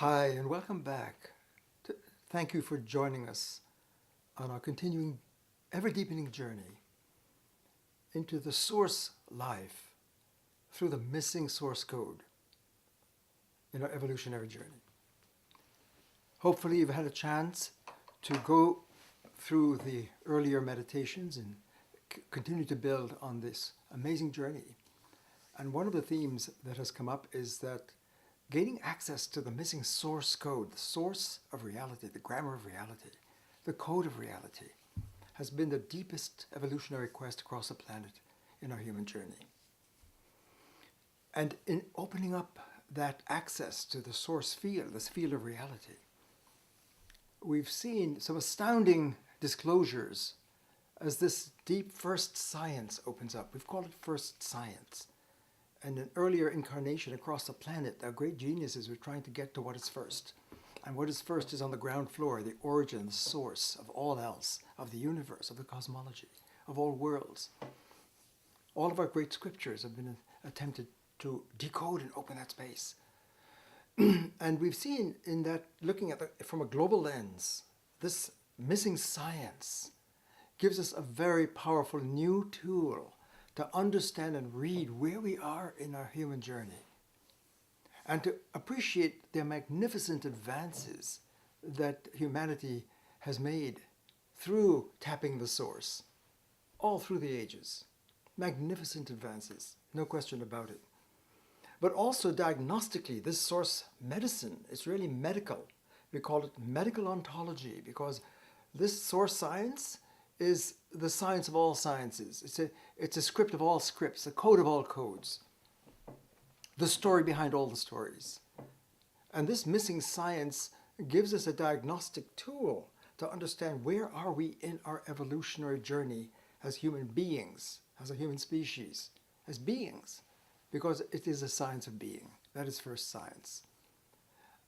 Hi, and welcome back. Thank you for joining us on our continuing, ever-deepening journey into the source life through the missing source code in our evolutionary journey. Hopefully you've had a chance to go through the earlier meditations and continue to build on this amazing journey. And one of the themes that has come up is that gaining access to the missing source code, the source of reality, the grammar of reality, the code of reality, has been the deepest evolutionary quest across the planet in our human journey. And in opening up that access to the source field, this field of reality, we've seen some astounding disclosures as this deep first science opens up. We've called it first science. And an earlier incarnation across the planet, our great geniuses were trying to get to what is first. And what is first is on the ground floor, the origin, the source of all else, of the universe, of the cosmology, of all worlds. All of our great scriptures have been attempted to decode and open that space. And we've seen in that, looking at it from a global lens, this missing science gives us a very powerful new tool to understand and read where we are in our human journey, and to appreciate the magnificent advances that humanity has made through tapping the source, all through the ages. Magnificent advances, no question about it. But also diagnostically, this source medicine is really medical. We call it medical ontology because this source science is the science of all sciences. It's a script of all scripts, a code of all codes, the story behind all the stories. And this missing science gives us a diagnostic tool to understand where are we in our evolutionary journey as human beings, as a human species, as beings, because it is a science of being. That is first science.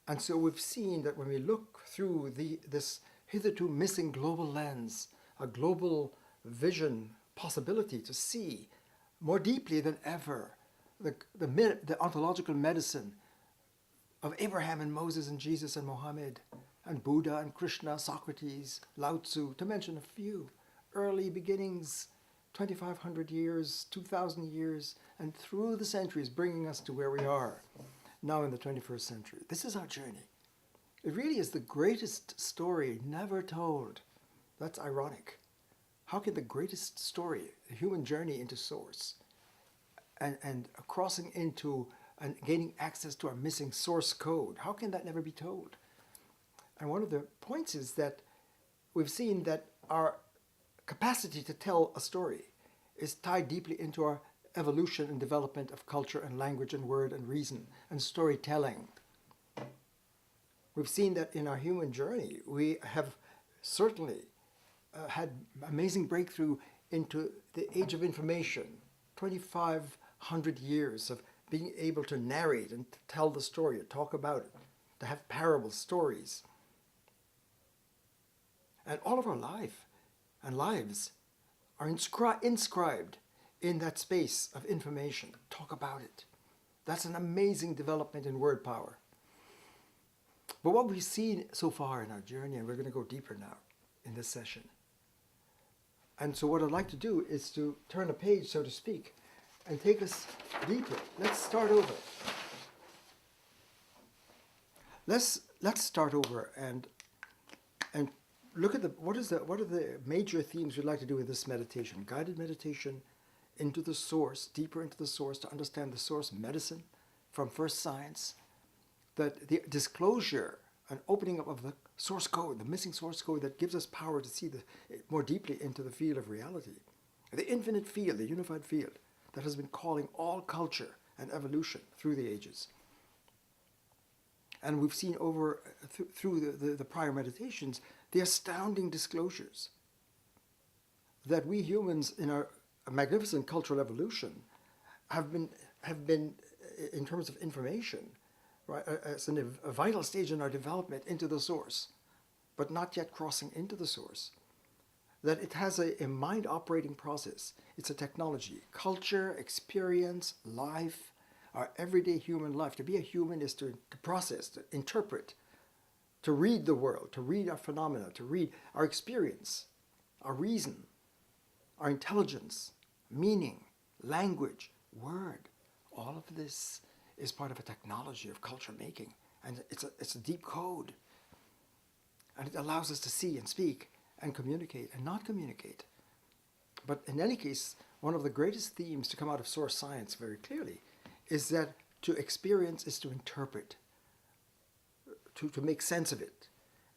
And so we've seen that when we look through this hitherto missing global lens, a global vision possibility to see more deeply than ever the ontological medicine of Abraham and Moses and Jesus and Mohammed and Buddha and Krishna, Socrates, Lao Tzu, to mention a few. Early beginnings, 2,500 years, 2,000 years, and through the centuries bringing us to where we are now in the 21st century. This is our journey. It really is the greatest story never told. That's ironic. How can the greatest story, the human journey into source, and crossing into and gaining access to our missing source code, how can that never be told? And one of the points is that we've seen that our capacity to tell a story is tied deeply into our evolution and development of culture and language and word and reason and storytelling. We've seen that in our human journey, we have certainly had amazing breakthrough into the age of information, 2,500 years of being able to narrate and to tell the story, to talk about it, to have parable stories. And all of our life and lives are inscribed in that space of information. Talk about it. That's an amazing development in word power. But what we've seen so far in our journey, and we're going to go deeper now in this session. And so what I'd like to do is to turn a page, so to speak, and take us deeper. Let's start over. Let's start over and look at what are the major themes we'd like to do with this meditation. Guided meditation into the source, deeper into the source, to understand the source medicine from first science, that the disclosure and opening up of the source code, the missing source code that gives us power to see more deeply into the field of reality. The infinite field, the unified field that has been calling all culture and evolution through the ages. And we've seen through the prior meditations the astounding disclosures that we humans in our magnificent cultural evolution have been in terms of information, right, as a vital stage in our development into the source, but not yet crossing into the source. That it has a mind operating process. It's a technology, culture, experience, life, our everyday human life. To be a human is to process, to interpret, to read the world, to read our phenomena, to read our experience, our reason, our intelligence, meaning, language, word. All of this is part of a technology of culture making, and it's a deep code. And it allows us to see and speak and communicate and not communicate. But in any case, one of the greatest themes to come out of source science very clearly is that to experience is to interpret, to make sense of it.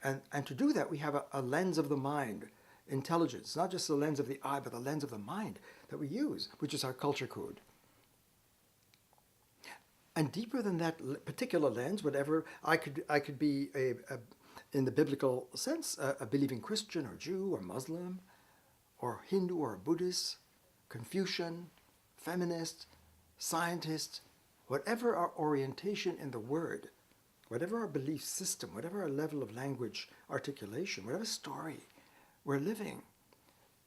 And to do that, we have a lens of the mind, intelligence, not just the lens of the eye, but the lens of the mind that we use, which is our culture code. And deeper than that particular lens, whatever, I could be in the biblical sense, a believing Christian or Jew or Muslim or Hindu or Buddhist, Confucian, feminist, scientist, whatever our orientation in the word, whatever our belief system, whatever our level of language articulation, whatever story we're living,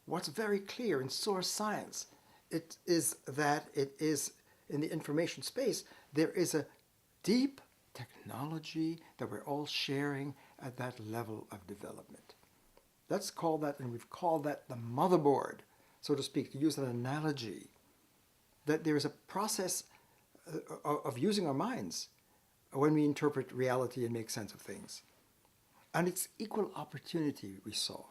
what's very clear in source science, it is that it is in the information space, there is a deep technology that we're all sharing at that level of development. Let's call that, and we've called that the motherboard, so to speak, to use an analogy, that there is a process of using our minds when we interpret reality and make sense of things. And it's equal opportunity, we saw,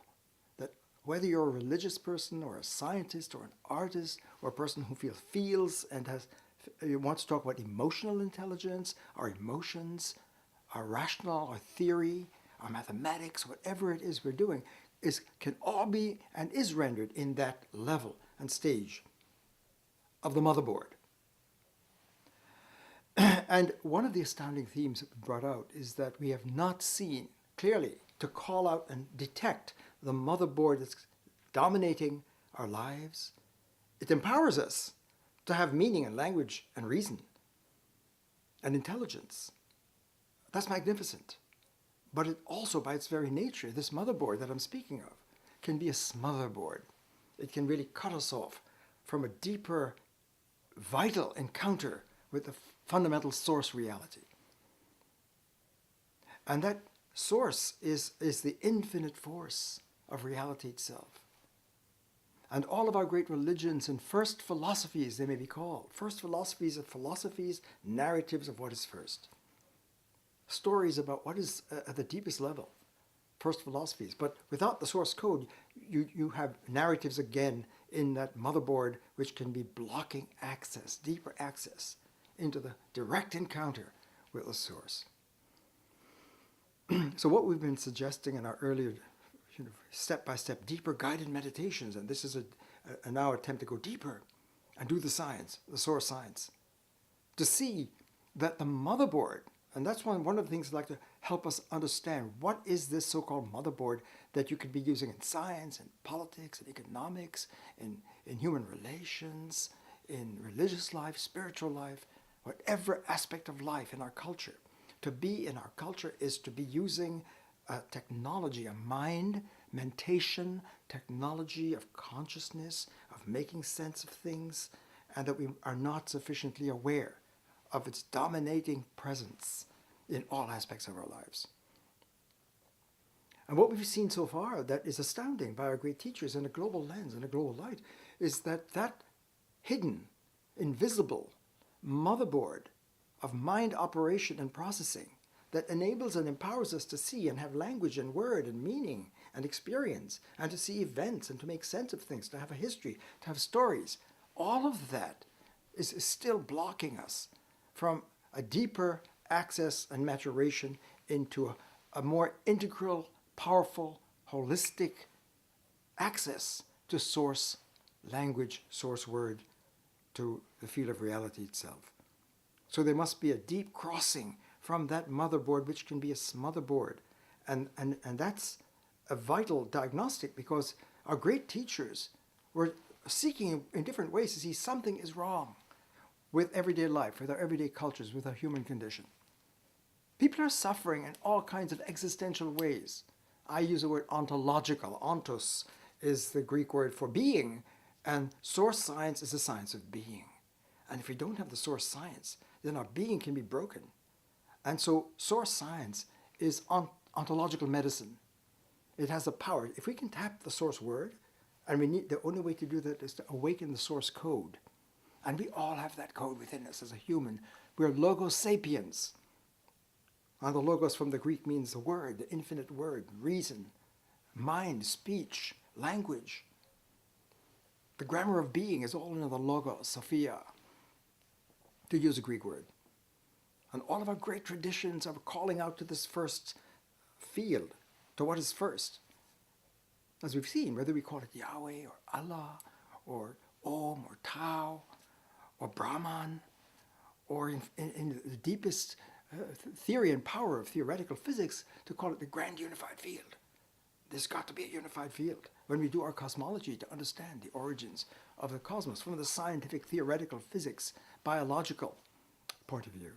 that whether you're a religious person or a scientist or an artist or a person who feels and wants to talk about emotional intelligence, our emotions, our rational, our theory, our mathematics, whatever it is we're doing, can all be and is rendered in that level and stage of the motherboard. And one of the astounding themes that we brought out is that we have not seen clearly to call out and detect the motherboard that's dominating our lives. It empowers us to have meaning and language and reason and intelligence. That's magnificent. But it also, by its very nature, this motherboard that I'm speaking of, can be a smotherboard. It can really cut us off from a deeper, vital encounter with the fundamental source reality. And that source is the infinite force of reality itself. And all of our great religions and first philosophies, they may be called. First philosophies are philosophies, narratives of what is first. Stories about what is at the deepest level, first philosophies. But without the source code, you have narratives again in that motherboard which can be blocking access, deeper access into the direct encounter with the source. So what we've been suggesting in our earlier step-by-step, deeper guided meditations, and this is a now attempt to go deeper and do the science, the source science, to see that the motherboard, and that's one of the things I'd like to help us understand, what is this so-called motherboard that you could be using in science, in politics, in economics, in human relations, in religious life, spiritual life, whatever aspect of life in our culture. To be in our culture is to be using a technology, a mind, mentation, technology of consciousness, of making sense of things, and that we are not sufficiently aware of its dominating presence in all aspects of our lives. And what we've seen so far that is astounding by our great teachers in a global lens, in a global light, is that hidden, invisible motherboard of mind operation and processing that enables and empowers us to see and have language and word and meaning and experience and to see events and to make sense of things, to have a history, to have stories. All of that is still blocking us from a deeper access and maturation into a more integral, powerful, holistic access to source language, source word, to the field of reality itself. So there must be a deep crossing from that motherboard, which can be a smotherboard. And that's a vital diagnostic, because our great teachers were seeking in different ways to see something is wrong with everyday life, with our everyday cultures, with our human condition. People are suffering in all kinds of existential ways. I use the word ontological. Ontos is the Greek word for being, and source science is the science of being. And if we don't have the source science, then our being can be broken. And so source science is ontological medicine. It has the power. If we can tap the source word, and the only way to do that is to awaken the source code. And we all have that code within us as a human. We're logos sapiens. And the logos from the Greek means the word, the infinite word, reason, mind, speech, language. The grammar of being is all in the logos, Sophia, to use a Greek word. And all of our great traditions are calling out to this first field, to what is first. As we've seen, whether we call it Yahweh or Allah or Om or Tao or Brahman, or in the deepest theory and power of theoretical physics, to call it the grand unified field. There's got to be a unified field when we do our cosmology to understand the origins of the cosmos from the scientific, theoretical, physics, biological point of view.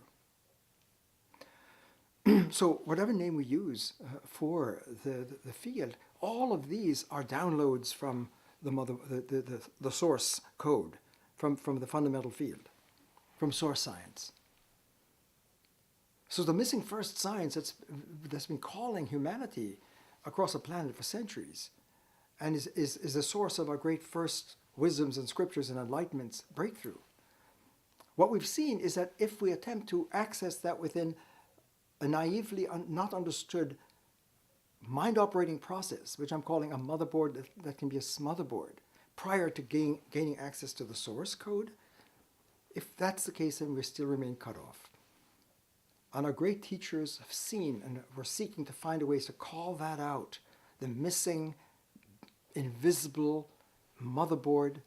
So whatever name we use for the field, all of these are downloads from the source code, from the fundamental field, from source science. So the missing first science that's been calling humanity across the planet for centuries, and is the source of our great first wisdoms and scriptures and enlightenment's breakthrough. What we've seen is that if we attempt to access that within a naively not understood mind operating process, which I'm calling a motherboard that can be a smotherboard, prior to gaining access to the source code, if that's the case, then we still remain cut off. And our great teachers have seen and were seeking to find ways to call that out, the missing, invisible motherboard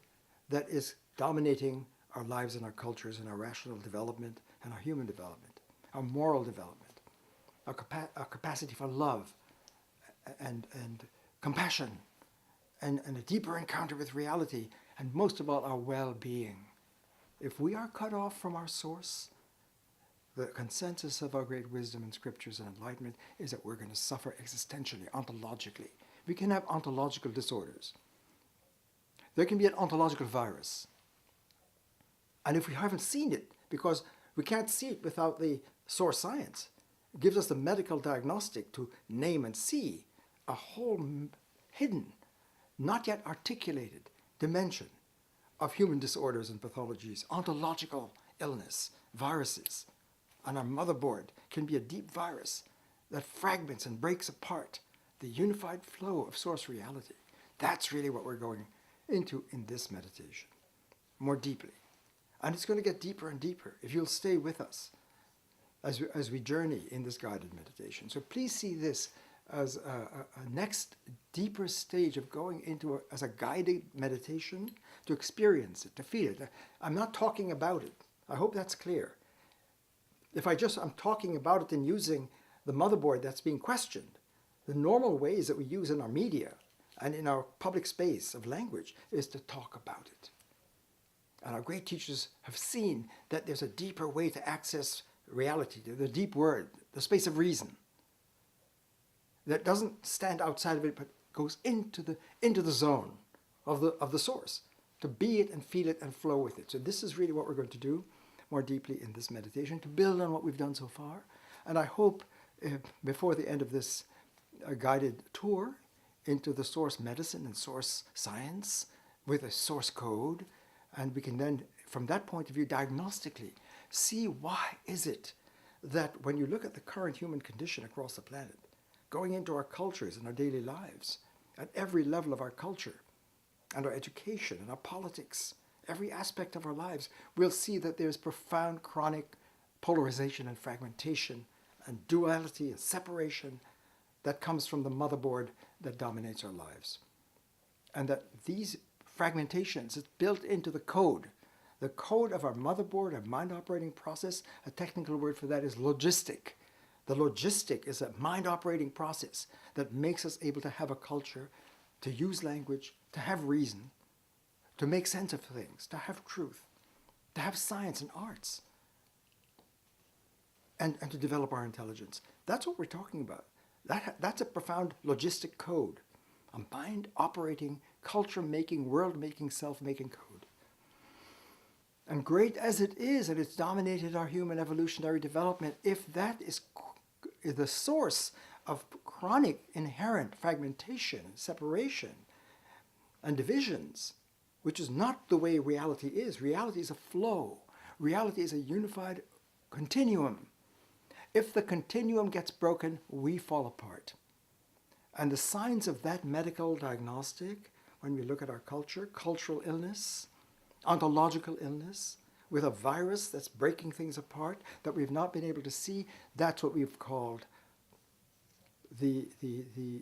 that is dominating our lives and our cultures and our rational development and our human development, our moral development, our capacity for love and compassion and a deeper encounter with reality, and most of all, our well-being. If we are cut off from our source, the consensus of our great wisdom and scriptures and enlightenment is that we're going to suffer existentially, ontologically. We can have ontological disorders. There can be an ontological virus. And if we haven't seen it, because we can't see it without the source science, it gives us the medical diagnostic to name and see a whole hidden, not yet articulated dimension of human disorders and pathologies, ontological illness, viruses. And our motherboard can be a deep virus that fragments and breaks apart the unified flow of source reality. That's really what we're going into in this meditation, more deeply. And it's going to get deeper and deeper if you'll stay with us as we journey in this guided meditation. So please see this as a next deeper stage of going into as a guided meditation to experience it, to feel it. I'm not talking about it. I hope that's clear. If I'm talking about it and using the motherboard that's being questioned, the normal ways that we use in our media and in our public space of language is to talk about it. And our great teachers have seen that there's a deeper way to access reality, the deep word, the space of reason, that doesn't stand outside of it but goes into the zone of the source, to be it and feel it and flow with it. So this is really what we're going to do more deeply in this meditation, to build on what we've done so far. And I hope before the end of this guided tour into the source medicine and source science with a source code, and we can then, from that point of view, diagnostically see why is it that when you look at the current human condition across the planet, going into our cultures and our daily lives, at every level of our culture and our education and our politics, every aspect of our lives, we'll see that there's profound chronic polarization and fragmentation and duality and separation that comes from the motherboard that dominates our lives. And that these fragmentations is built into the code of our motherboard, our mind operating process. A technical word for that is logistic. The logistic is a mind operating process that makes us able to have a culture, to use language, to have reason, to make sense of things, to have truth, to have science and arts, and to develop our intelligence. That's what we're talking about. That's a profound logistic code, a mind operating, culture making, world making, self making code. And great as it is, and it's dominated our human evolutionary development, if that is the source of chronic inherent fragmentation, separation, and divisions, which is not the way reality is. Reality is a flow. Reality is a unified continuum. If the continuum gets broken, we fall apart. And the signs of that medical diagnostic, when we look at our culture, cultural illness, ontological illness, with a virus that's breaking things apart that we've not been able to see, that's what we've called the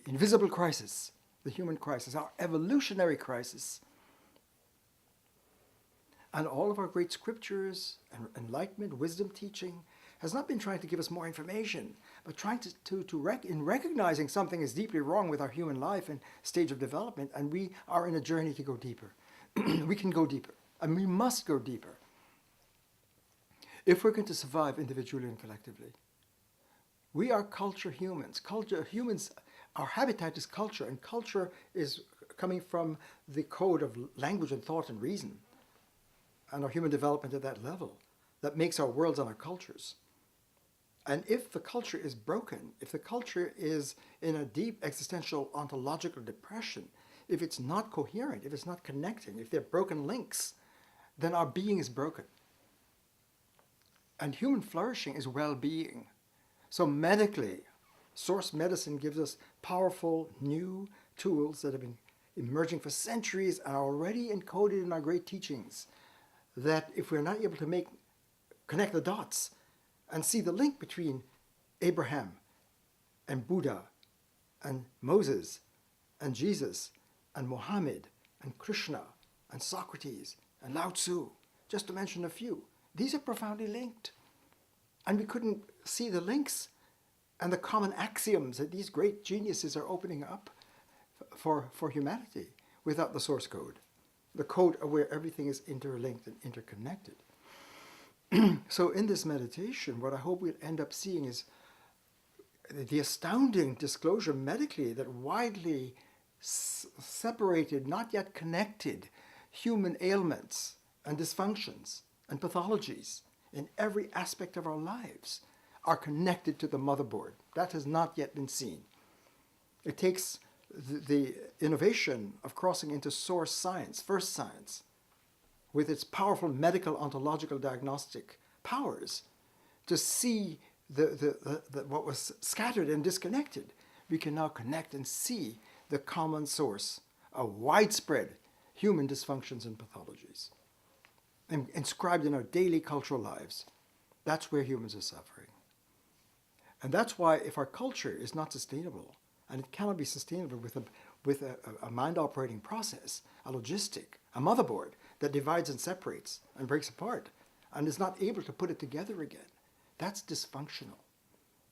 invisible crisis, the human crisis, our evolutionary crisis. And all of our great scriptures and enlightenment, wisdom teaching has not been trying to give us more information, but trying in recognizing something is deeply wrong with our human life and stage of development, and we are in a journey to go deeper. We can go deeper, and we must go deeper if we're going to survive individually and collectively. We are culture humans. Culture humans, our habitat is culture, and culture is coming from the code of language and thought and reason, and our human development at that level that makes our worlds and our cultures. And if the culture is broken, if the culture is in a deep existential ontological depression, if it's not coherent, if it's not connecting, if there are broken links, then our being is broken. And human flourishing is well-being. So medically, source medicine gives us powerful new tools that have been emerging for centuries and are already encoded in our great teachings, that if we're not able to connect the dots and see the link between Abraham and Buddha and Moses and Jesus and Muhammad and Krishna and Socrates and Lao Tzu, just to mention a few, these are profoundly linked. And we couldn't see the links and the common axioms that these great geniuses are opening up for humanity without the source code, the code of where everything is interlinked and interconnected. So in this meditation, what I hope we'll end up seeing is the astounding disclosure medically that widely separated, not yet connected, human ailments and dysfunctions and pathologies in every aspect of our lives are connected to the motherboard. That has not yet been seen. It takes the innovation of crossing into source science, first science, with its powerful medical ontological diagnostic powers, to see what was scattered and disconnected. We can now connect and see the common source of widespread human dysfunctions and pathologies inscribed in our daily cultural lives. That's where humans are suffering. And that's why if our culture is not sustainable, and it cannot be sustainable with a mind operating process, a logistic, a motherboard that divides and separates and breaks apart and is not able to put it together again, that's dysfunctional.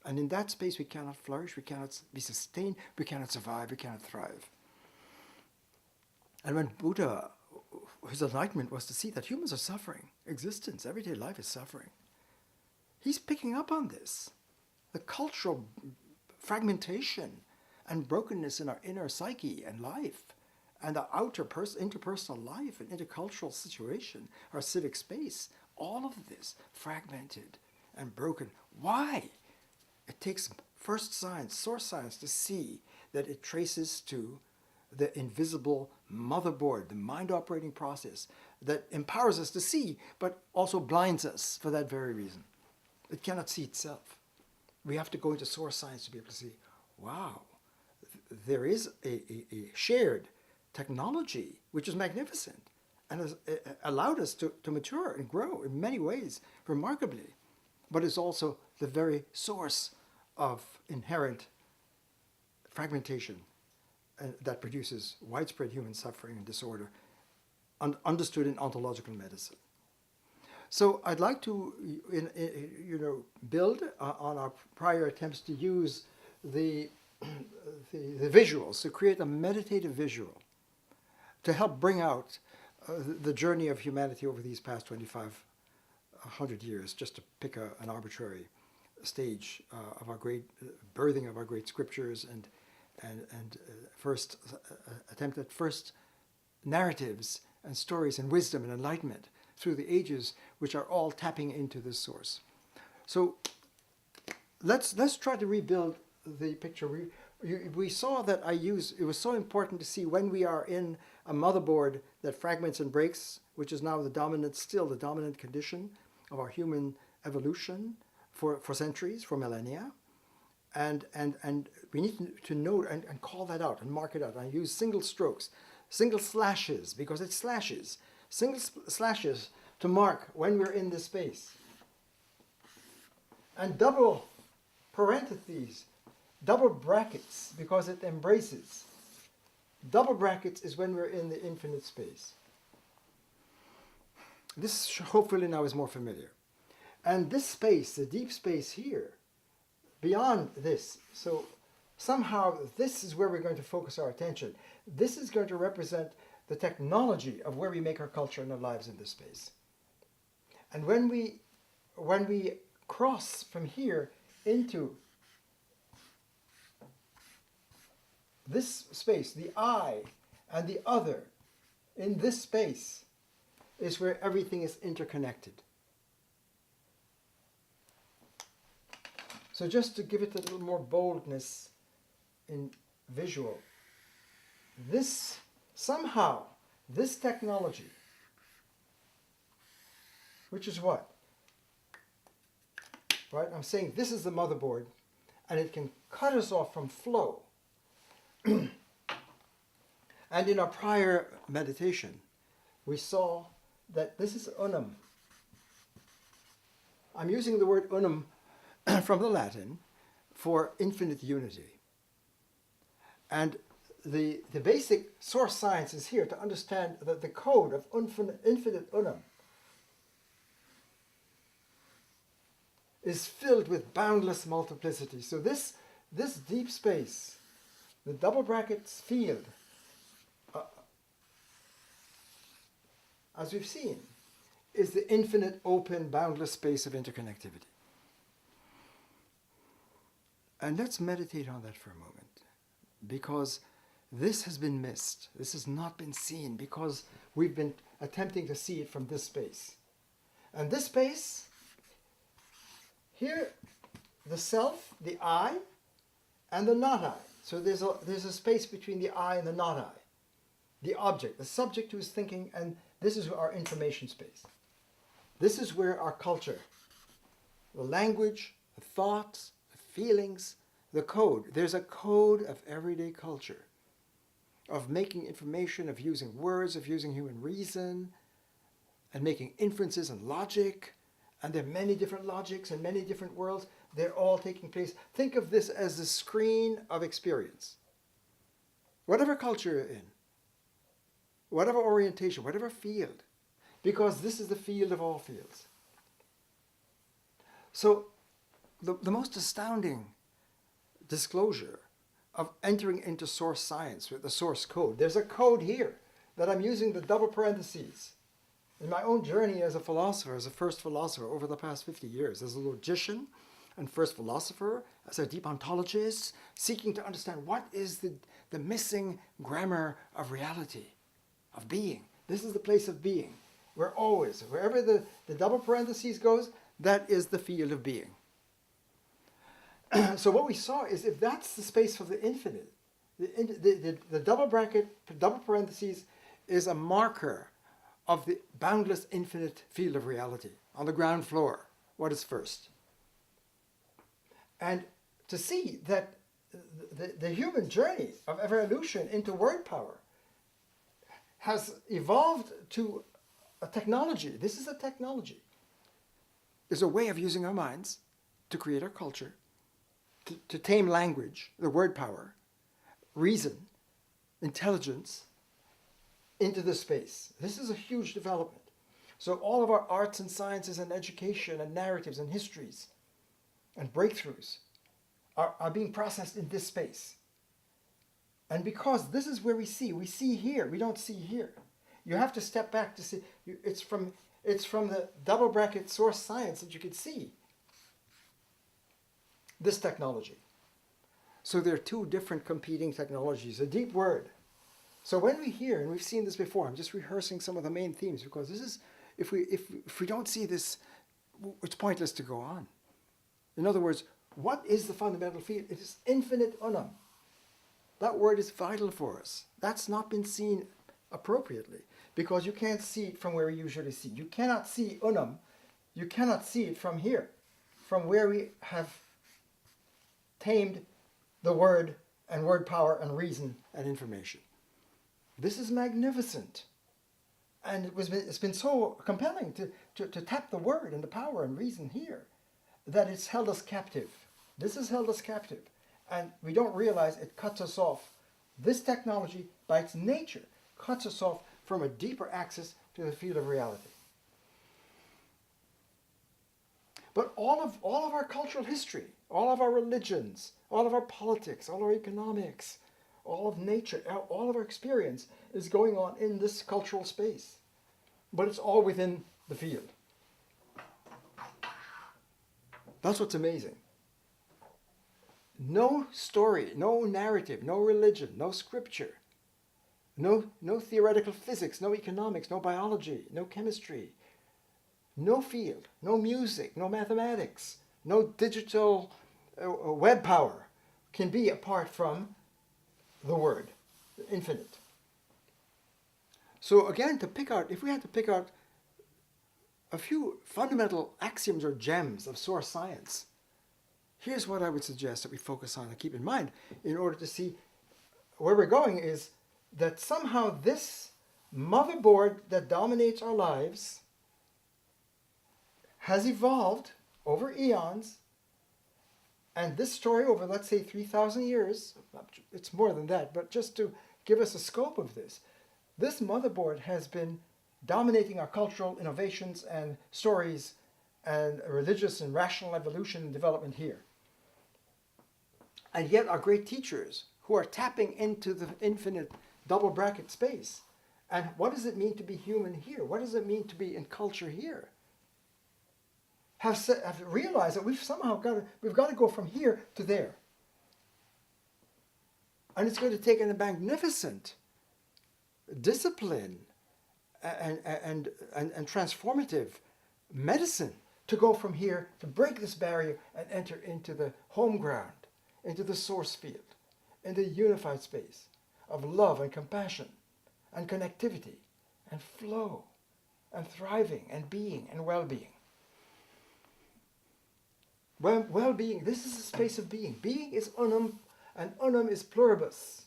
And in that space we cannot flourish, we cannot be sustained, we cannot survive, we cannot thrive. And when Buddha, his enlightenment was to see that humans are suffering, existence, everyday life is suffering, he's picking up on this. The cultural fragmentation and brokenness in our inner psyche and life, and the interpersonal life and intercultural situation, our civic space, all of this fragmented and broken. Why? It takes first science, source science, to see that it traces to the invisible motherboard, the mind operating process that empowers us to see, but also blinds us for that very reason. It cannot see itself. We have to go into source science to be able to see, wow, there is a shared technology which is magnificent and has allowed us to mature and grow in many ways remarkably, but is also the very source of inherent fragmentation that produces widespread human suffering and disorder, understood in ontological medicine. So I'd like to build on our prior attempts to use the visuals, to create a meditative visual to help bring out the journey of humanity over these past 2,500 years, just to pick an arbitrary stage of our great birthing of our great scriptures and first attempt at first narratives and stories and wisdom and enlightenment through the ages, which are all tapping into this source. So let's try to rebuild the picture. We saw that it was so important to see when we are in a motherboard that fragments and breaks, which is now still the dominant condition of our human evolution for centuries, for millennia. And we need to note and call that out and mark it out. I use single strokes, single slashes, because it's slashes. Single slashes to mark when we're in this space. And double parentheses, double brackets, because it embraces. Double brackets is when we're in the infinite space. This hopefully now is more familiar. And this space, the deep space here, beyond this, so somehow this is where we're going to focus our attention. This is going to represent the technology of where we make our culture and our lives in this space. And when we cross from here into this space, the I and the other, in this space is where everything is interconnected. So just to give it a little more boldness in visual, this technology, which is what? Right? I'm saying this is the motherboard, and it can cut us off from flow. And in our prior meditation, we saw that this is unum. I'm using the word unum from the Latin for infinite unity. And the basic source science is here to understand that the code of infinite unum is filled with boundless multiplicity. So this deep space, the double brackets field, as we've seen, is the infinite, open, boundless space of interconnectivity. And let's meditate on that for a moment, because this has been missed. This has not been seen because we've been attempting to see it from this space. And this space, here, the self, the I, and the not I. So there's a space between the I and the not I. The object, the subject who is thinking, and this is our information space. This is where our culture, the language, the thoughts, the feelings, the code. There's a code of everyday culture, of making information, of using words, of using human reason, and making inferences and logic. And there are many different logics and many different worlds. They're all taking place. Think of this as the screen of experience. Whatever culture you're in, whatever orientation, whatever field, because this is the field of all fields. So the most astounding disclosure of entering into source science with the source code. There's a code here that I'm using the double parentheses. In my own journey as a philosopher, as a first philosopher over the past 50 years, as a logician and first philosopher, as a deep ontologist, seeking to understand what is the missing grammar of reality, of being. This is the place of being. We're always, wherever the double parentheses goes, that is the field of being. So what we saw is if that's the space for the infinite, the double bracket, double parentheses is a marker of the boundless infinite field of reality. On the ground floor, what is first? And to see that the human journey of evolution into word power has evolved to a technology. This is a technology. It's a way of using our minds to create our culture, to tame language, the word power, reason, intelligence, into the space. This is a huge development. So all of our arts and sciences and education and narratives and histories and breakthroughs are being processed in this space. And because this is where we see here, we don't see here. You have to step back to see. It's from the double bracket source science that you can see this technology. So there are two different competing technologies. A deep word. So when we hear, and we've seen this before, I'm just rehearsing some of the main themes because this is if we don't see this, it's pointless to go on. In other words, what is the fundamental field? It is infinite unum. That word is vital for us. That's not been seen appropriately because you can't see it from where we usually see. You cannot see unum. You cannot see it from here, from where we have tamed the word and word power and reason and information. This is magnificent. And it's been so compelling to tap the word and the power and reason here that it's held us captive. This has held us captive. And we don't realize it cuts us off. This technology, by its nature, cuts us off from a deeper access to the field of reality. But all of our cultural history, all of our religions, all of our politics, all our economics, all of nature, all of our experience is going on in this cultural space. But it's all within the field. That's what's amazing. No story, no narrative, no religion, no scripture, no theoretical physics, no economics, no biology, no chemistry, no field, no music, no mathematics, no digital web power can be apart from the word, the infinite. So again, if we had to pick out a few fundamental axioms or gems of source science, here's what I would suggest that we focus on and keep in mind in order to see where we're going is that somehow this motherboard that dominates our lives has evolved over eons, and this story over, let's say, 3,000 years, it's more than that, but just to give us a scope of this motherboard has been dominating our cultural innovations and stories and religious and rational evolution and development here. And yet our great teachers who are tapping into the infinite double bracket space. And what does it mean to be human here? What does it mean to be in culture here? Have realized that we've got to go from here to there. And it's going to take a magnificent discipline and transformative medicine to go from here, to break this barrier and enter into the home ground, into the source field, in the unified space of love and compassion and connectivity and flow and thriving and being and well-being. Well-being, this is a space of being. Being is unum, and unum is pluribus.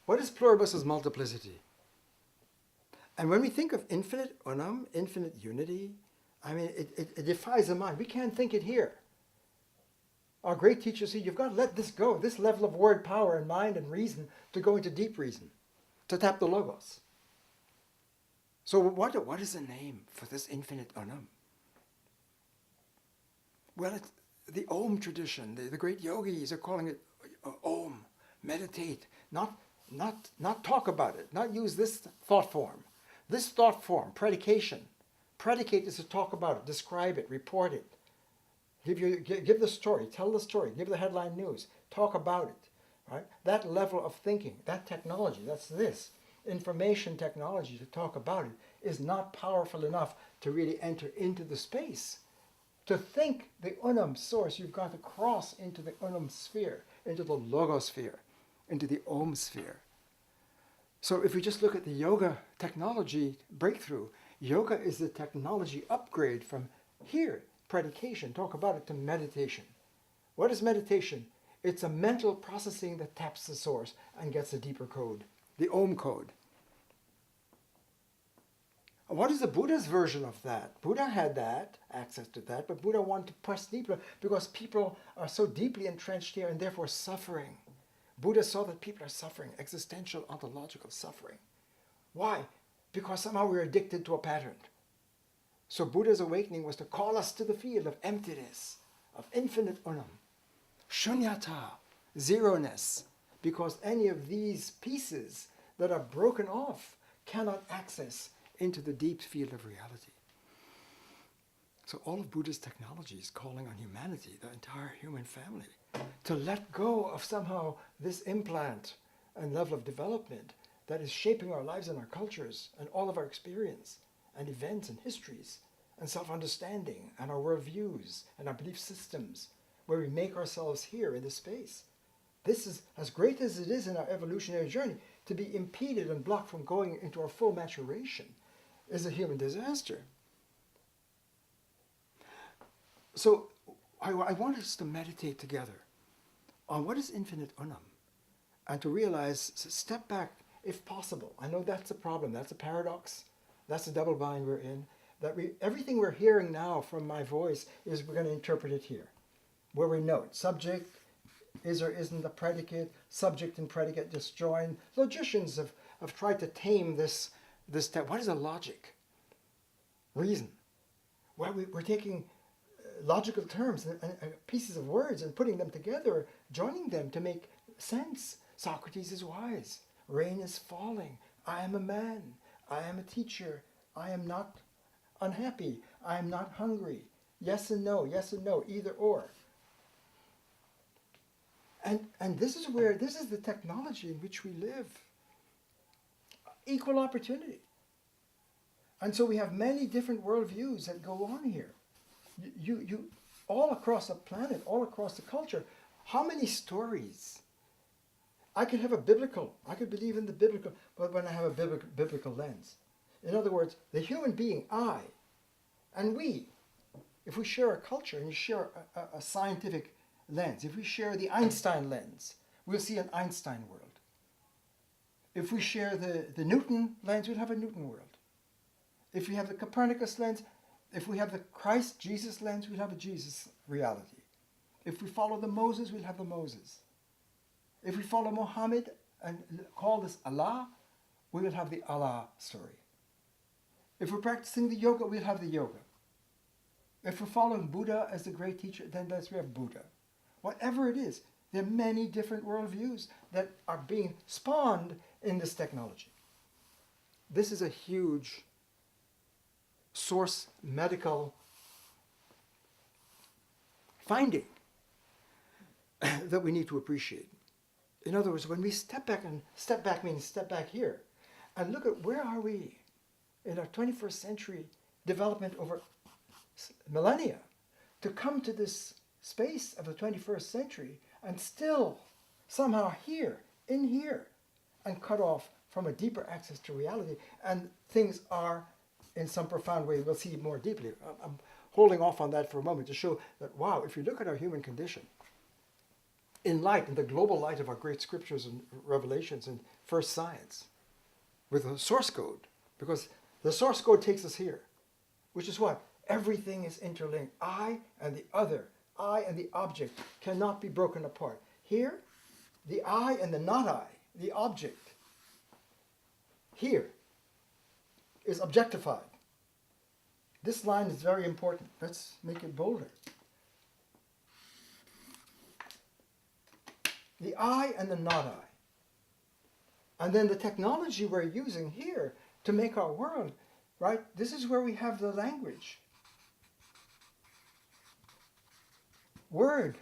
What is pluribus as multiplicity? And when we think of infinite unum, infinite unity, I mean, it defies the mind. We can't think it here. Our great teachers say, you've got to let this go, this level of word power and mind and reason, to go into deep reason, to tap the logos. So what is the name for this infinite unum? Well, it's the Om tradition. The great yogis are calling it Om, meditate, not talk about it, not use this thought form. This thought form, predication. Predicate is to talk about it, describe it, report it. Give the story, tell the story, give the headline news, talk about it. Right? That level of thinking, that technology, that's this. Information technology to talk about it is not powerful enough to really enter into the space. To think the unum source, you've got to cross into the unum sphere, into the logosphere, into the Om sphere. So if we just look at the yoga technology breakthrough, yoga is the technology upgrade from here, predication, talk about it, to meditation. What is meditation? It's a mental processing that taps the source and gets a deeper code, the Om code. What is the Buddha's version of that? Buddha had that, access to that, but Buddha wanted to press deeper because people are so deeply entrenched here and therefore suffering. Buddha saw that people are suffering, existential, ontological suffering. Why? Because somehow we're addicted to a pattern. So Buddha's awakening was to call us to the field of emptiness, of infinite unum, shunyata, zeroness, because any of these pieces that are broken off cannot access into the deep field of reality. So all of Buddha's technology is calling on humanity, the entire human family, to let go of somehow this implant and level of development that is shaping our lives and our cultures and all of our experience and events and histories and self-understanding and our worldviews and our belief systems, where we make ourselves here in this space. This is, as great as it is in our evolutionary journey, to be impeded and blocked from going into our full maturation is a human disaster. So I want us to meditate together on what is infinite unum, and to realize, step back if possible. I know that's a problem, that's a paradox, that's a double bind we're in, that everything we're hearing now from my voice is we're going to interpret it here, where we note subject is or isn't the predicate, subject and predicate disjoin. Logicians have tried to tame this what is a logic? Reason. Well, we're taking logical terms and pieces of words and putting them together, joining them to make sense. Socrates is wise. Rain is falling. I am a man. I am a teacher. I am not unhappy. I am not hungry. Yes and no, either or. And this is the technology in which we live. Equal opportunity. And so we have many different worldviews that go on here. You all across the planet, all across the culture, how many stories? I could believe in the biblical, but when I have a biblical lens. In other words, the human being, I, and we, if we share a culture and you share a scientific lens, if we share the Einstein lens, we'll see an Einstein world. If we share the Newton lens, we'll have a Newton world. If we have the Copernicus lens, if we have the Christ Jesus lens, we'll have a Jesus reality. If we follow the Moses, we'll have the Moses. If we follow Muhammad and call this Allah, we will have the Allah story. If we're practicing the yoga, we'll have the yoga. If we're following Buddha as the great teacher, then we have Buddha. Whatever it is, there are many different worldviews that are being spawned in this technology. This is a huge source medical finding that we need to appreciate. In other words, when we step back means step back here, and look at where are we in our 21st century development over millennia to come to this space of the 21st century and still somehow in here, and cut off from a deeper access to reality. And things are, in some profound way, we'll see more deeply. I'm holding off on that for a moment to show that, wow, if you look at our human condition, in the global light of our great scriptures and revelations and first science, with a source code, because the source code takes us here, which is what? Everything is interlinked. I and the other, I and the object cannot be broken apart. Here, the I and the not I, the object, here is objectified. This line is very important. Let's make it bolder. The I and the not I. And then the technology we're using here to make our world, right? This is where we have the language. Word.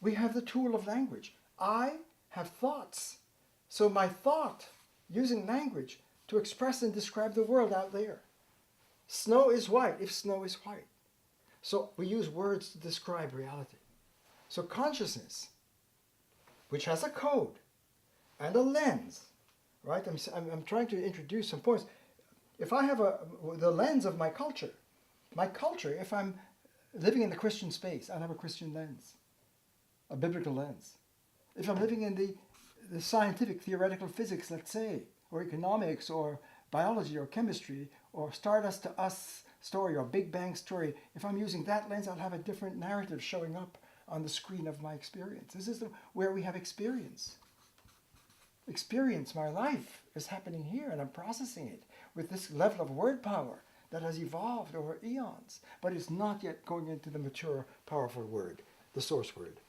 We have the tool of language. I have thoughts. So my thought, using language to express and describe the world out there. Snow is white if snow is white. So we use words to describe reality. So consciousness, which has a code and a lens, right? I'm trying to introduce some points. If I have the lens of my culture, if I'm living in the Christian space, I'll have a Christian lens, a biblical lens. If I'm living in the scientific, theoretical physics, let's say, or economics, or biology, or chemistry, or Stardust to Us story, or Big Bang story, if I'm using that lens, I'll have a different narrative showing up on the screen of my experience. This is where we have experience. Experience, my life, is happening here, and I'm processing it with this level of word power that has evolved over eons, but it's not yet going into the mature, powerful word, the source word.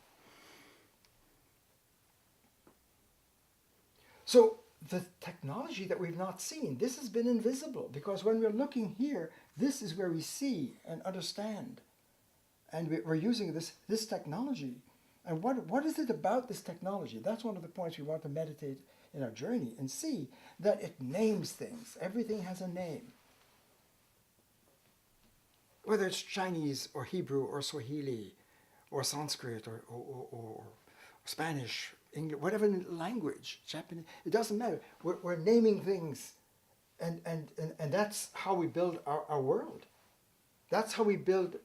So the technology that we've not seen. This has been invisible, because when we're looking here, this is where we see and understand. And we're using this technology. And what is it about this technology? That's one of the points we want to meditate in our journey and see that it names things. Everything has a name. Whether it's Chinese or Hebrew or Swahili or Sanskrit or Spanish, English, whatever language, Japanese, it doesn't matter. We're naming things, and that's how we build our world. That's how we build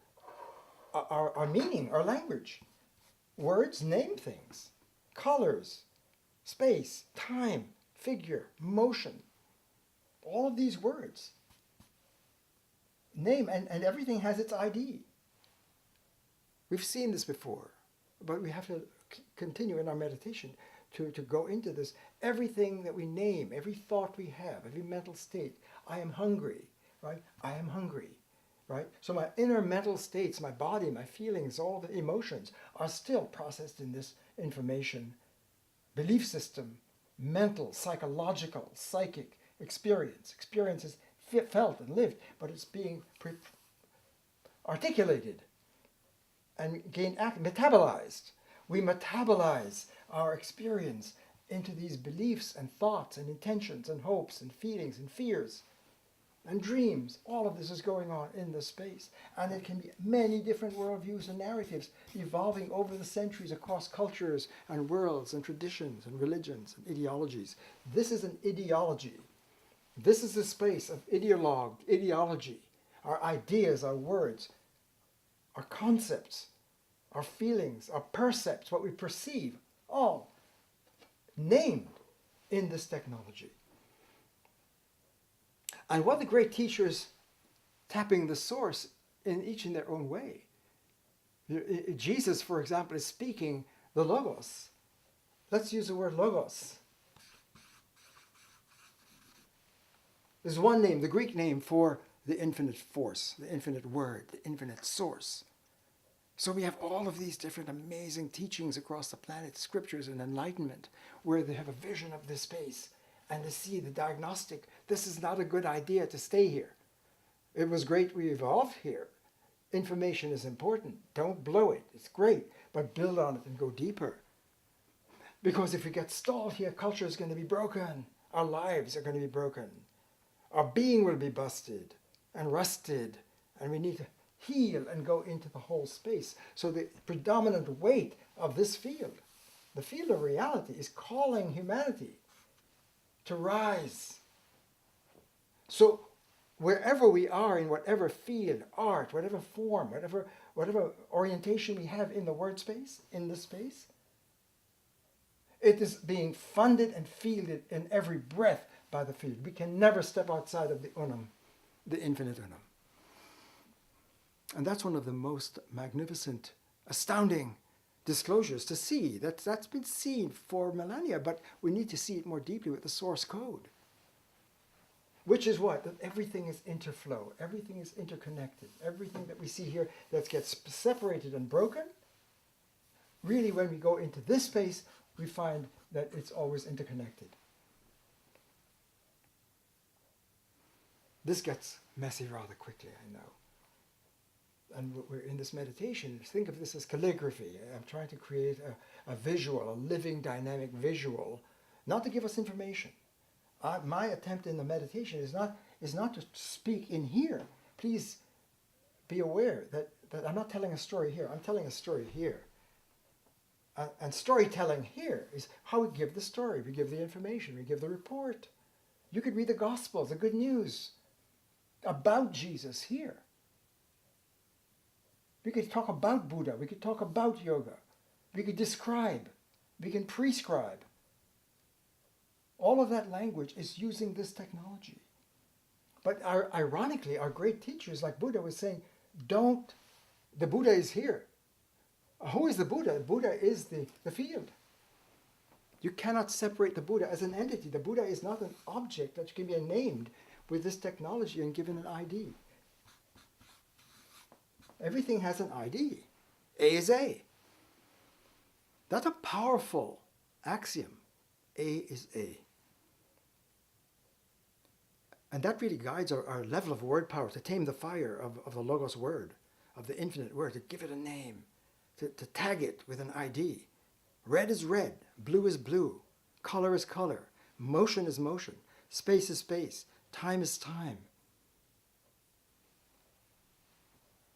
our meaning, our language. Words name things. Colors, space, time, figure, motion. All of these words name, and everything has its ID. We've seen this before, but we have to continue in our meditation to go into this. Everything that we name, every thought we have, every mental state. I am hungry, right? I am hungry, right? So my inner mental states, my body, my feelings, all the emotions are still processed in this information, belief system, mental, psychological, psychic experience. Experience is felt and lived, but it's being articulated and metabolized. We metabolize our experience into these beliefs and thoughts and intentions and hopes and feelings and fears and dreams. All of this is going on in this space. And it can be many different worldviews and narratives evolving over the centuries across cultures and worlds and traditions and religions and ideologies. This is an ideology. This is a space of ideology. Our ideas, our words, our concepts, our feelings, our percepts, what we perceive, all named in this technology. And what the great teachers tapping the source in each in their own way. Jesus, for example, is speaking the Logos. Let's use the word Logos. There's one name, the Greek name for the infinite force, the infinite word, the infinite source. So we have all of these different amazing teachings across the planet, scriptures and enlightenment, where they have a vision of this space and they see the diagnostic. This is not a good idea to stay here. It was great we evolved here. Information is important. Don't blow it. It's great, but build on it and go deeper. Because if we get stalled here, culture is going to be broken. Our lives are going to be broken. Our being will be busted and rusted, and we need to heal and go into the whole space. So the predominant weight of this field, the field of reality, is calling humanity to rise. So wherever we are, in whatever field, art, whatever form, whatever orientation we have in the word space, in this space, it is being funded and fielded in every breath by the field. We can never step outside of the unum, the infinite unum. And that's one of the most magnificent, astounding disclosures to see. That's been seen for millennia, but we need to see it more deeply with the source code. Which is what? That everything is interflow. Everything is interconnected. Everything that we see here that gets separated and broken, really when we go into this space, we find that it's always interconnected. This gets messy rather quickly, I know. And we're in this meditation. Think of this as calligraphy. I'm trying to create a visual, a living, dynamic visual, not to give us information. My attempt in the meditation is not to speak in here. Please be aware that I'm not telling a story here. I'm telling a story here. And storytelling here is how we give the story. We give the information. We give the report. You could read the gospel, the good news about Jesus here. We could talk about Buddha. We could talk about yoga. We could describe. We can prescribe. All of that language is using this technology. But ironically, our great teachers like Buddha was saying, the Buddha is here. Who is the Buddha? The Buddha is the field. You cannot separate the Buddha as an entity. The Buddha is not an object that can be named with this technology and given an ID. Everything has an ID. A is A. That's a powerful axiom. A is A. And that really guides our level of word power, to tame the fire of the Logos word, of the infinite word, to give it a name, to tag it with an ID. Red is red, blue is blue, color is color, motion is motion, space is space, time is time.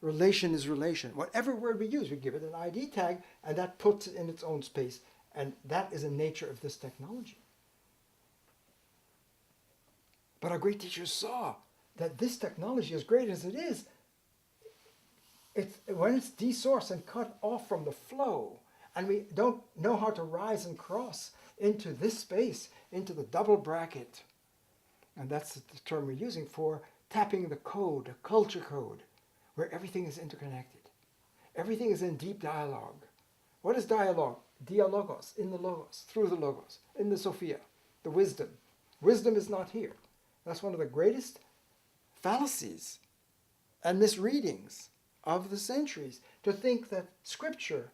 Relation is relation. Whatever word we use, we give it an ID tag, and that puts it in its own space. And that is the nature of this technology. But our great teachers saw that this technology, as great as it is, when it's desourced and cut off from the flow, and we don't know how to rise and cross into this space, into the double bracket, and that's the term we're using for tapping the code, a culture code, where everything is interconnected. Everything is in deep dialogue. What is dialogue? Dialogos, in the Logos, through the Logos, in the Sophia, the wisdom. Wisdom is not here. That's one of the greatest fallacies and misreadings of the centuries, to think that Scripture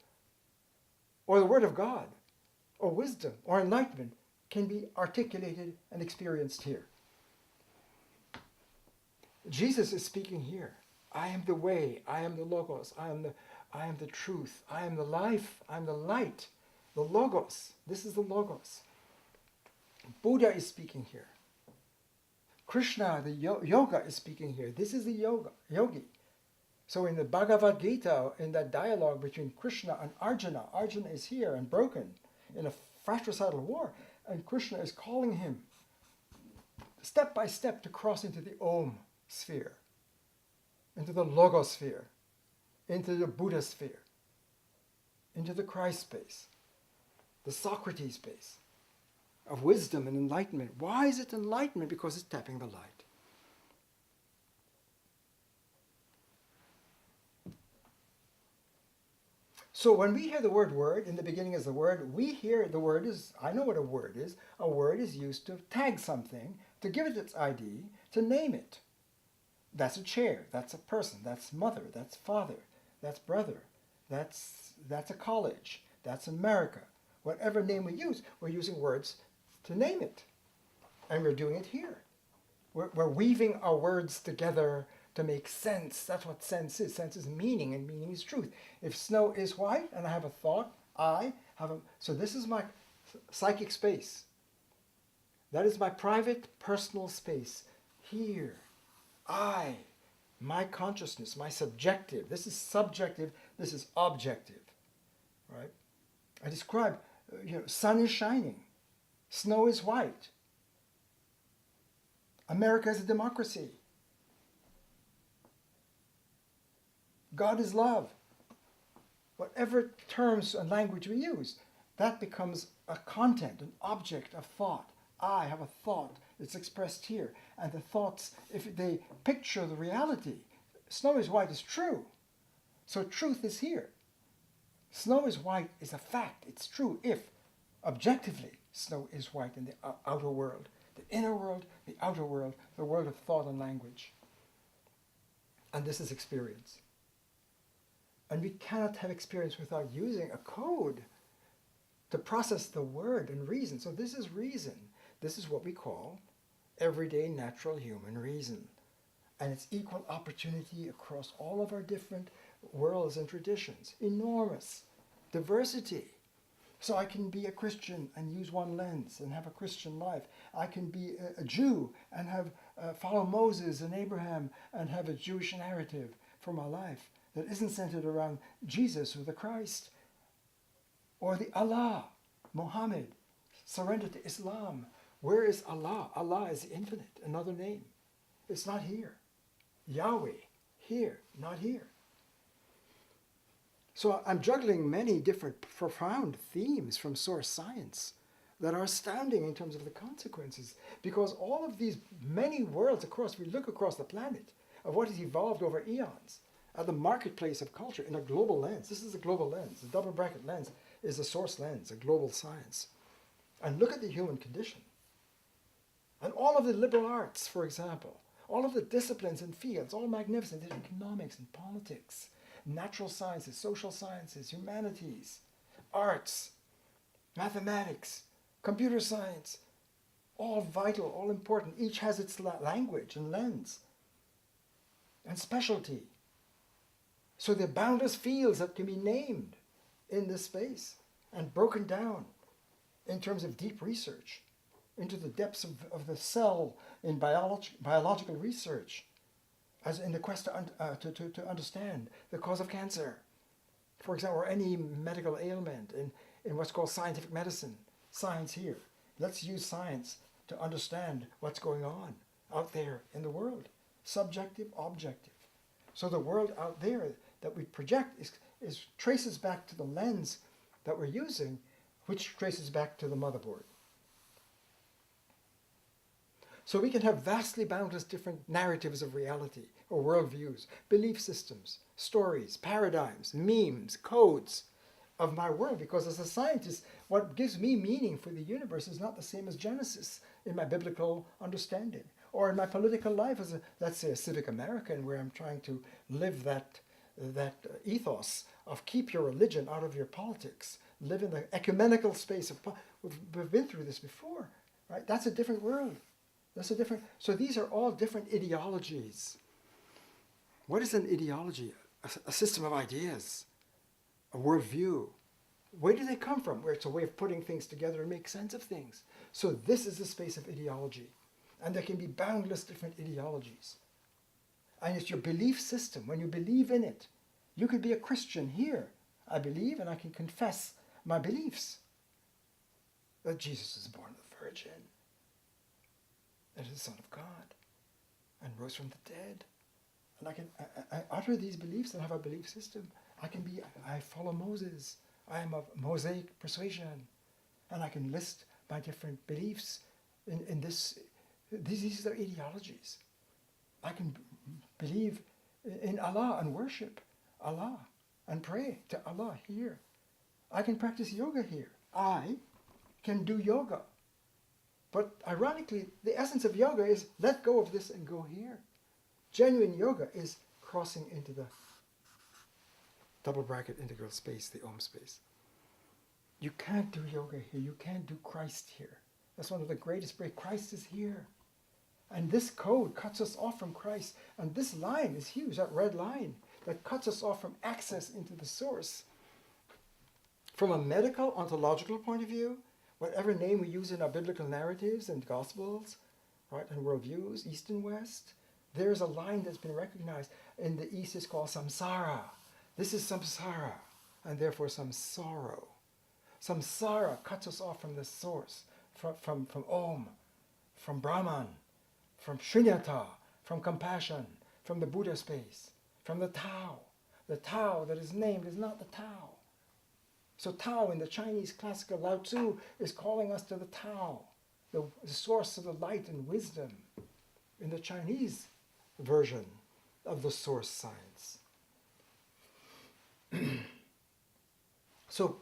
or the Word of God or wisdom or enlightenment can be articulated and experienced here. Jesus is speaking here. I am the way, I am the Logos, I am the truth, I am the life, I am the light, the Logos. This is the Logos. Buddha is speaking here. Krishna, the yoga, is speaking here. This is the yogi. So in the Bhagavad Gita, in that dialogue between Krishna and Arjuna, Arjuna is here and broken in a fratricidal war, and Krishna is calling him step by step to cross into the Om sphere, into the Logos sphere, into the Buddha sphere, into the Christ space, the Socrates space of wisdom and enlightenment. Why is it enlightenment? Because it's tapping the light. So when we hear the word, in the beginning is the word, we hear the word is, I know what a word is. A word is used to tag something, to give it its ID, to name it. That's a chair, that's a person, that's mother, that's father, that's brother, that's a college, that's America. Whatever name we use, we're using words to name it. And we're doing it here. We're weaving our words together to make sense. That's what sense is. Sense is meaning, and meaning is truth. If snow is white and I have a thought, so this is my psychic space. That is my private, personal space. Here, my consciousness, my subjective. This is subjective, this is objective, right? I describe, sun is shining, snow is white. America is a democracy. God is love. Whatever terms and language we use, that becomes a content, an object of thought. I have a thought, it's expressed here. And the thoughts, if they picture the reality, snow is white is true. So truth is here. Snow is white is a fact. It's true if, objectively, snow is white in the outer world. The inner world, the outer world, the world of thought and language. And this is experience. And we cannot have experience without using a code to process the word and reason. So this is reason. This is what we call everyday natural human reason. And it's equal opportunity across all of our different worlds and traditions. Enormous diversity. So I can be a Christian and use one lens and have a Christian life. I can be a Jew and have follow Moses and Abraham and have a Jewish narrative for my life that isn't centered around Jesus or the Christ or the Allah, Muhammad, surrender to Islam. Where is Allah? Allah is the infinite, another name. It's not here. Yahweh, here, not here. So I'm juggling many different profound themes from source science that are astounding in terms of the consequences, because all of these many worlds we look across the planet of what has evolved over eons, at the marketplace of culture in a global lens. This is a global lens. The double bracket lens is a source lens, a global science. And look at the human condition. And all of the liberal arts, for example, all of the disciplines and fields, all magnificent, in economics and politics, natural sciences, social sciences, humanities, arts, mathematics, computer science, all vital, all important. Each has its language and lens and specialty. So there are boundless fields that can be named in this space and broken down in terms of deep research into the depths of the cell in biological research, as in the quest to understand the cause of cancer, for example, or any medical ailment in what's called scientific medicine, science here. Let's use science to understand what's going on out there in the world, subjective, objective. So the world out there that we project traces back to the lens that we're using, which traces back to the motherboard. So we can have vastly boundless different narratives of reality or worldviews, belief systems, stories, paradigms, memes, codes of my world. Because as a scientist, what gives me meaning for the universe is not the same as Genesis in my biblical understanding, or in my political life as, let's say, a civic American, where I'm trying to live that ethos of keep your religion out of your politics, live in the ecumenical space of, we've been through this before, right? That's a different world. So these are all different ideologies. What is an ideology? A system of ideas, a worldview. Where do they come from? Where it's a way of putting things together and make sense of things. So this is the space of ideology. And there can be boundless different ideologies. And it's your belief system. When you believe in it, you could be a Christian here. I believe and I can confess my beliefs. That Jesus is born of the Virgin, that is the Son of God, and rose from the dead. And I utter these beliefs and have a belief system. I follow Moses. I am of Mosaic persuasion. And I can list my different beliefs in this. These are ideologies. I can believe in Allah and worship Allah and pray to Allah here. I can practice yoga here. I can do yoga. But ironically, the essence of yoga is let go of this and go here. Genuine yoga is crossing into the double bracket integral space, the Om space. You can't do yoga here. You can't do Christ here. That's one of the greatest breaks. Christ is here. And this code cuts us off from Christ. And this line is huge, that red line, that cuts us off from access into the source. From a medical, ontological point of view, whatever name we use in our biblical narratives and gospels, right, and worldviews, East and West, there's a line that's been recognized. In the East, it's called samsara. This is samsara, and therefore some sorrow. Samsara cuts us off from the source, from Om, from Brahman, from Shunyata, from compassion, from the Buddha space, from the Tao. The Tao that is named is not the Tao. So Tao in the Chinese classical Lao Tzu is calling us to the Tao, the source of the light and wisdom in the Chinese version of the source science. So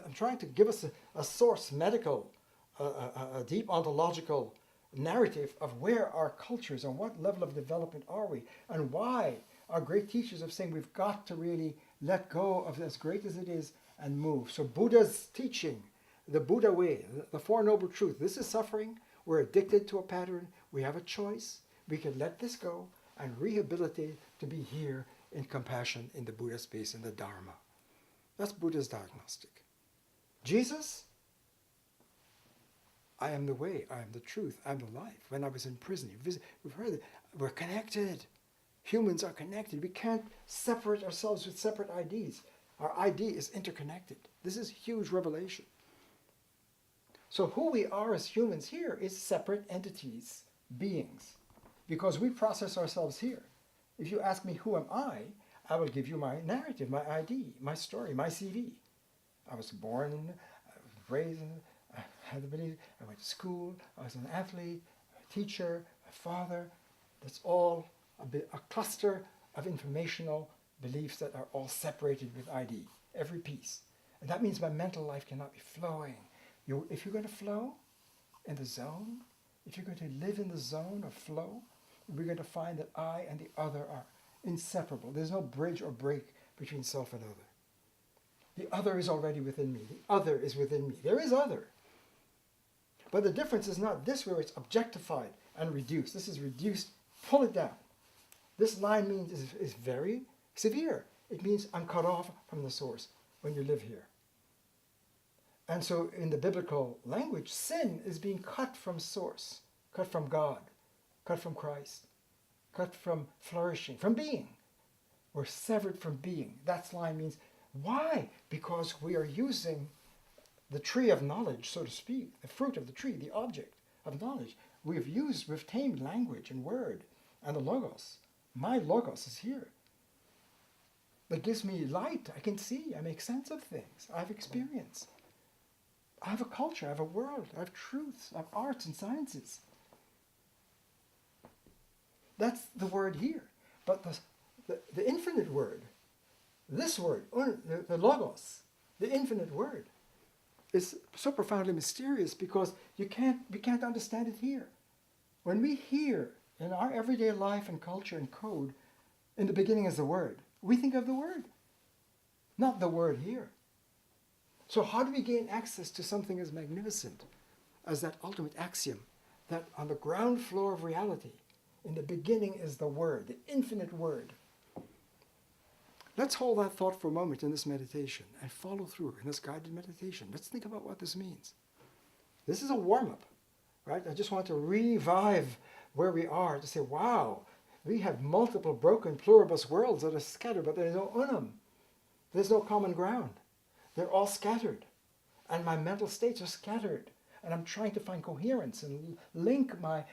I'm trying to give us a source medical, a deep ontological narrative of where our cultures and what level of development are we, and why our great teachers are saying we've got to really let go of as great as it is and move. So Buddha's teaching, the Buddha way, the Four Noble Truths, this is suffering, we're addicted to a pattern, we have a choice, we can let this go and rehabilitate to be here in compassion in the Buddha space, in the Dharma. That's Buddha's diagnostic. Jesus, I am the way, I am the truth, I am the life. When I was in prison, we've heard it, we're connected. Humans are connected. We can't separate ourselves with separate IDs. Our ID is interconnected. This is huge revelation. So who we are as humans here is separate entities, beings, because we process ourselves here. If you ask me who am I will give you my narrative, my ID, my story, my CV. I was born, I was raised, I had the belief, I went to school, I was an athlete, a teacher, a father. That's all a cluster of informational beliefs that are all separated with ID, every piece. And that means my mental life cannot be flowing. If you're going to flow in the zone, if you're going to live in the zone of flow, we're going to find that I and the other are inseparable. There's no bridge or break between self and other. The other is already within me. The other is within me. There is other. But the difference is not this where it's objectified and reduced. This is reduced, pull it down. This line means is very severe. It means I'm cut off from the source when you live here. And so in the biblical language, sin is being cut from source, cut from God, cut from Christ, cut from flourishing, from being. We're severed from being. That line means, why? Because we are using the tree of knowledge, so to speak, the fruit of the tree, the object of knowledge. We've tamed language and word and the logos. My logos is here. That gives me light. I can see. I make sense of things. I have experience. I have a culture. I have a world. I have truths. I have arts and sciences. That's the word here. But the infinite word, this word, the logos, the infinite word, is so profoundly mysterious because we can't understand it here. When we hear in our everyday life and culture and code, in the beginning is the word, we think of the word, not the word here. So how do we gain access to something as magnificent as that ultimate axiom that on the ground floor of reality, in the beginning is the word, the infinite word? Let's hold that thought for a moment in this meditation and follow through in this guided meditation. Let's think about what this means. This is a warm-up, right? I just want to revive where we are, to say, wow, we have multiple broken pluribus worlds that are scattered, but there's no unum. There's no common ground. They're all scattered. And my mental states are scattered. And I'm trying to find coherence and link my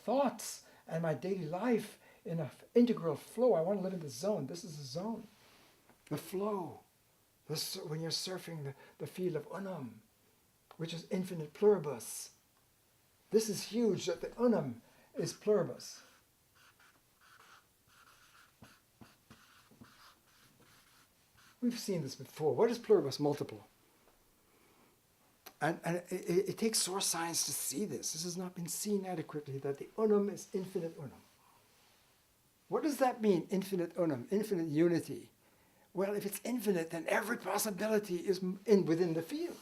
thoughts and my daily life in an integral flow. I want to live in the zone. This is the zone. The flow. When you're surfing the field of unum, which is infinite pluribus. This is huge, that the unum is pluribus. We've seen this before. What is pluribus? Multiple. And it takes source science to see this. This has not been seen adequately, that the unum is infinite unum. What does that mean, infinite unum, infinite unity? Well, if it's infinite, then every possibility is within the field.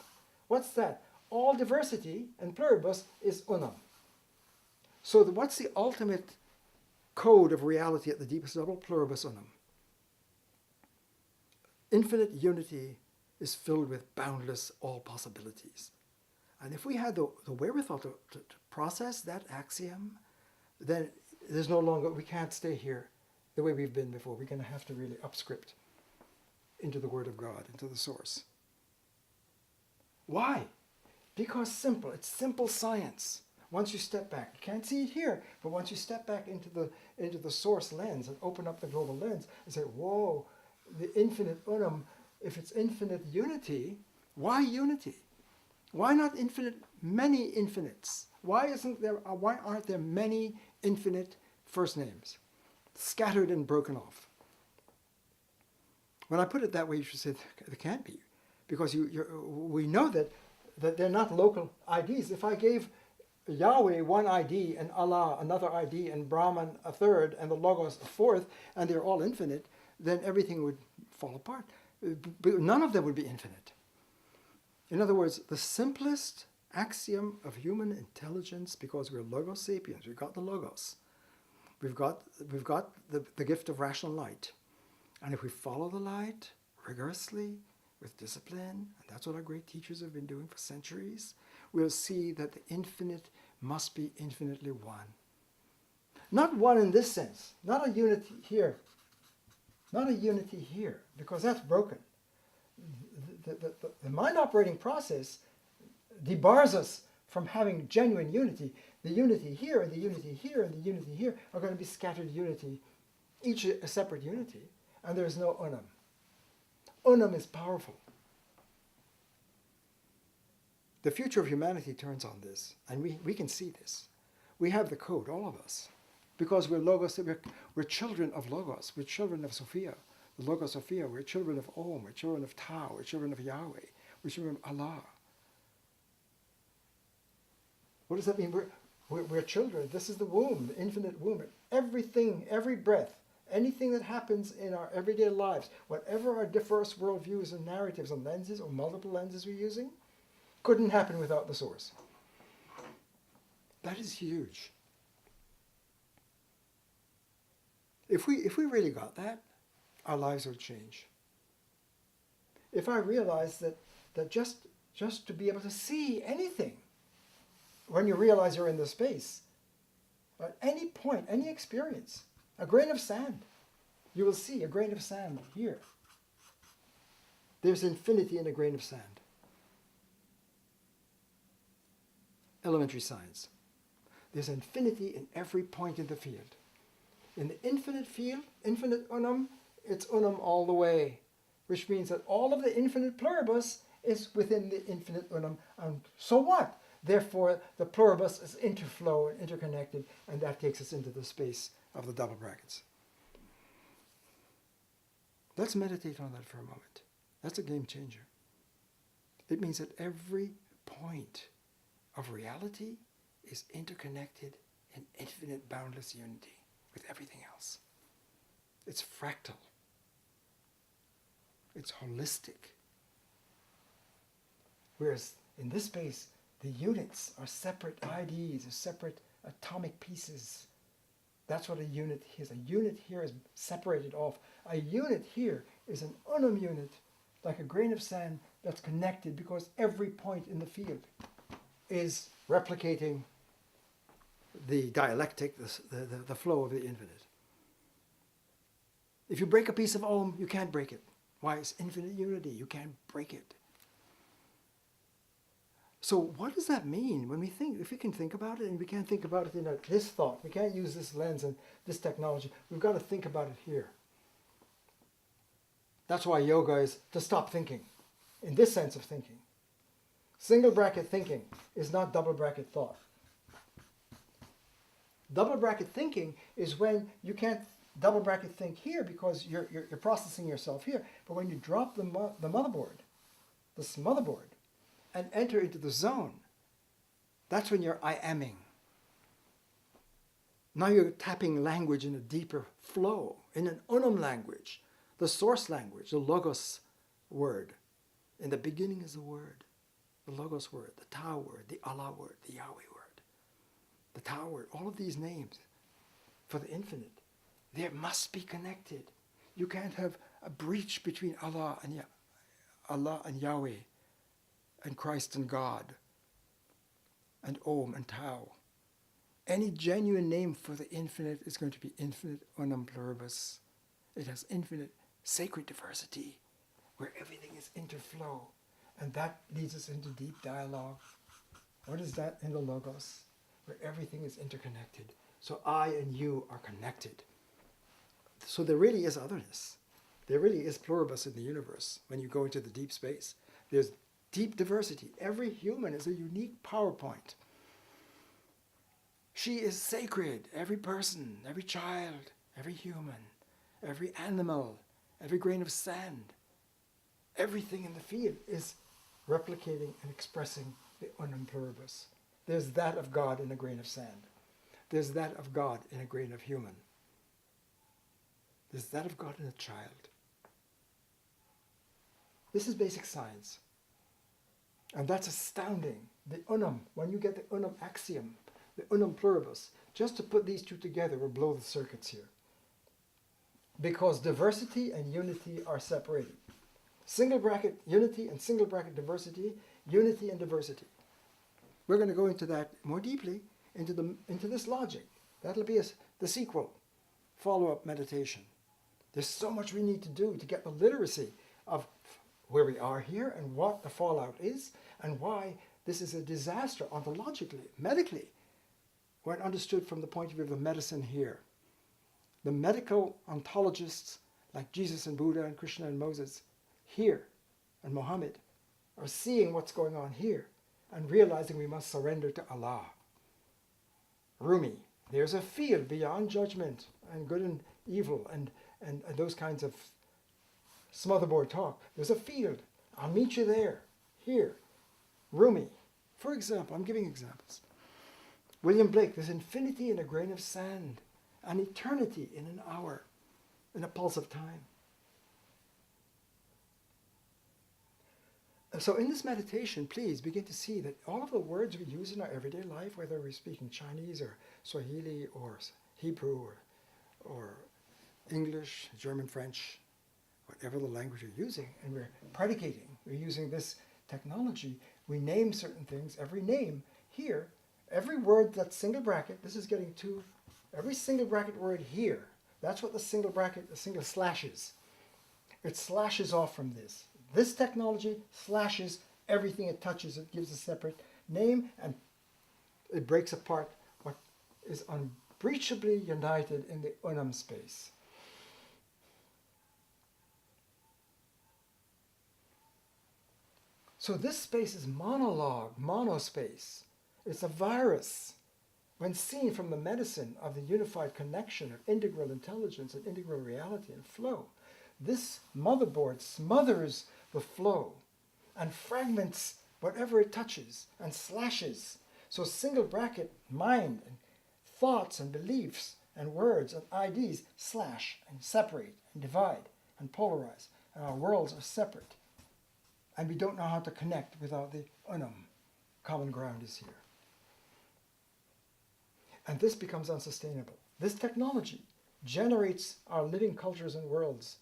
What's that? All diversity and pluribus is unum. So what's the ultimate code of reality at the deepest level? Pluribus unum. Infinite unity is filled with boundless all possibilities. And if we had the wherewithal to process that axiom, then there's no longer, we can't stay here the way we've been before. We're going to have to really upscript into the Word of God, into the source. Why? Because simple. It's simple science. Once you step back, you can't see it here, but once you step back into the source lens and open up the global lens and say, whoa, the infinite unum, if it's infinite unity, why unity? Why not many infinites? Why aren't there many infinite first names, scattered and broken off? When I put it that way, you should say there can't be, because we know that they're not local IDs. If I gave Yahweh one ID and Allah another ID and Brahman a third and the Logos a fourth, and they're all infinite, then everything would fall apart. But none of them would be infinite. In other words, the simplest axiom of human intelligence, because we're Logos sapiens, we've got the Logos, we've got the gift of rational light, and if we follow the light rigorously with discipline, and that's what our great teachers have been doing for centuries, we'll see that the infinite must be infinitely one. Not one in this sense, not a unity here, not a unity here, because that's broken. The mind operating process debars us from having genuine unity. The unity here, and the unity here, and the unity here are going to be scattered unity, each a separate unity, and there is no unum. Unum is powerful. The future of humanity turns on this, and we can see this. We have the code, all of us, because we're Logos, we're children of Logos, we're children of Sophia, the Logos Sophia, we're children of Om, we're children of Tao, we're children of Yahweh, we're children of Allah. What does that mean? We're children. This is the womb, the infinite womb. Everything, every breath, anything that happens in our everyday lives, whatever our diverse worldviews and narratives and lenses or multiple lenses we're using, couldn't happen without the source. That is huge. If we really got that, our lives would change. If I realized that just to be able to see anything, when you realize you're in the space, at any point, any experience, a grain of sand, you will see a grain of sand here. There's infinity in a grain of sand. Elementary science. There's infinity in every point in the field. In the infinite field, infinite unum, it's unum all the way, which means that all of the infinite pluribus is within the infinite unum. And so what? Therefore, the pluribus is interflow and interconnected, and that takes us into the space of the double brackets. Let's meditate on that for a moment. That's a game changer. It means that every point of reality is interconnected in infinite boundless unity with everything else. It's fractal. It's holistic. Whereas in this space, the units are separate IDs, are separate atomic pieces. That's what a unit is. A unit here is separated off. A unit here is an unum unit, like a grain of sand that's connected because every point in the field is replicating the dialectic, the flow of the infinite. If you break a piece of Om, you can't break it. Why? It's infinite unity. You can't break it. So what does that mean when we think, if we can think about it, and we can't think about it in this thought, we can't use this lens and this technology, we've got to think about it here. That's why yoga is to stop thinking, in this sense of thinking. Single bracket thinking is not double bracket thought. Double bracket thinking is when you can't double bracket think here because you're processing yourself here, but when you drop the motherboard, this motherboard, and enter into the zone, that's when you're I-aming. Now you're tapping language in a deeper flow, in an unum language, the source language, the logos word. In the beginning is the word, the logos word, the Tao word, the Allah word, the Yahweh word, the Tao word, all of these names for the infinite. They must be connected. You can't have a breach between Allah and Yahweh, and Christ and God, and Om and Tao. Any genuine name for the infinite is going to be infinite unum pluribus. It has infinite sacred diversity, where everything is interflow, and that leads us into deep dialogue. What is that in the Logos? Where everything is interconnected. So I and you are connected. So there really is otherness. There really is pluribus in the universe when you go into the deep space. There's deep diversity. Every human is a unique PowerPoint. She is sacred. Every person, every child, every human, every animal, every grain of sand, everything in the field is replicating and expressing the unum pluribus. There's that of God in a grain of sand. There's that of God in a grain of human. There's that of God in a child. This is basic science. And that's astounding. The unum, when you get the unum axiom, the unum pluribus, just to put these two together will blow the circuits here. Because diversity and unity are separated. Single bracket unity and single bracket diversity, unity and diversity. We're going to go into that more deeply, into this logic. That'll be the sequel, follow-up meditation. There's so much we need to do to get the literacy of where we are here and what the fallout is and why this is a disaster ontologically, medically, when understood from the point of view of the medicine here. The medical ontologists like Jesus and Buddha and Krishna and Moses here and Muhammad are seeing what's going on here and realizing we must surrender to Allah. Rumi, there's a field beyond judgment and good and evil and those kinds of smotherboard talk. There's a field. I'll meet you there. Here. Rumi. For example, I'm giving examples. William Blake, there's infinity in a grain of sand, an eternity in an hour, in a pulse of time. So in this meditation, please begin to see that all of the words we use in our everyday life, whether we're speaking Chinese or Swahili or Hebrew or English, German, French, whatever the language you're using, and we're predicating, we're using this technology, we name certain things. Every name here, every word that's single bracket, this is getting two, every single bracket word here, that's what the single bracket, the single slash is. It slashes off from this. This technology slashes everything it touches. It gives a separate name, and it breaks apart what is unbreachably united in the unum space. So this space is monologue, monospace. It's a virus. When seen from the medicine of the unified connection of integral intelligence and integral reality and flow, this motherboard smothers the flow and fragments whatever it touches and slashes. So single bracket mind and thoughts and beliefs and words and IDs slash and separate and divide and polarize. And our worlds are separate. And we don't know how to connect without the unum. Common ground is here. And this becomes unsustainable. This technology generates our living cultures and worlds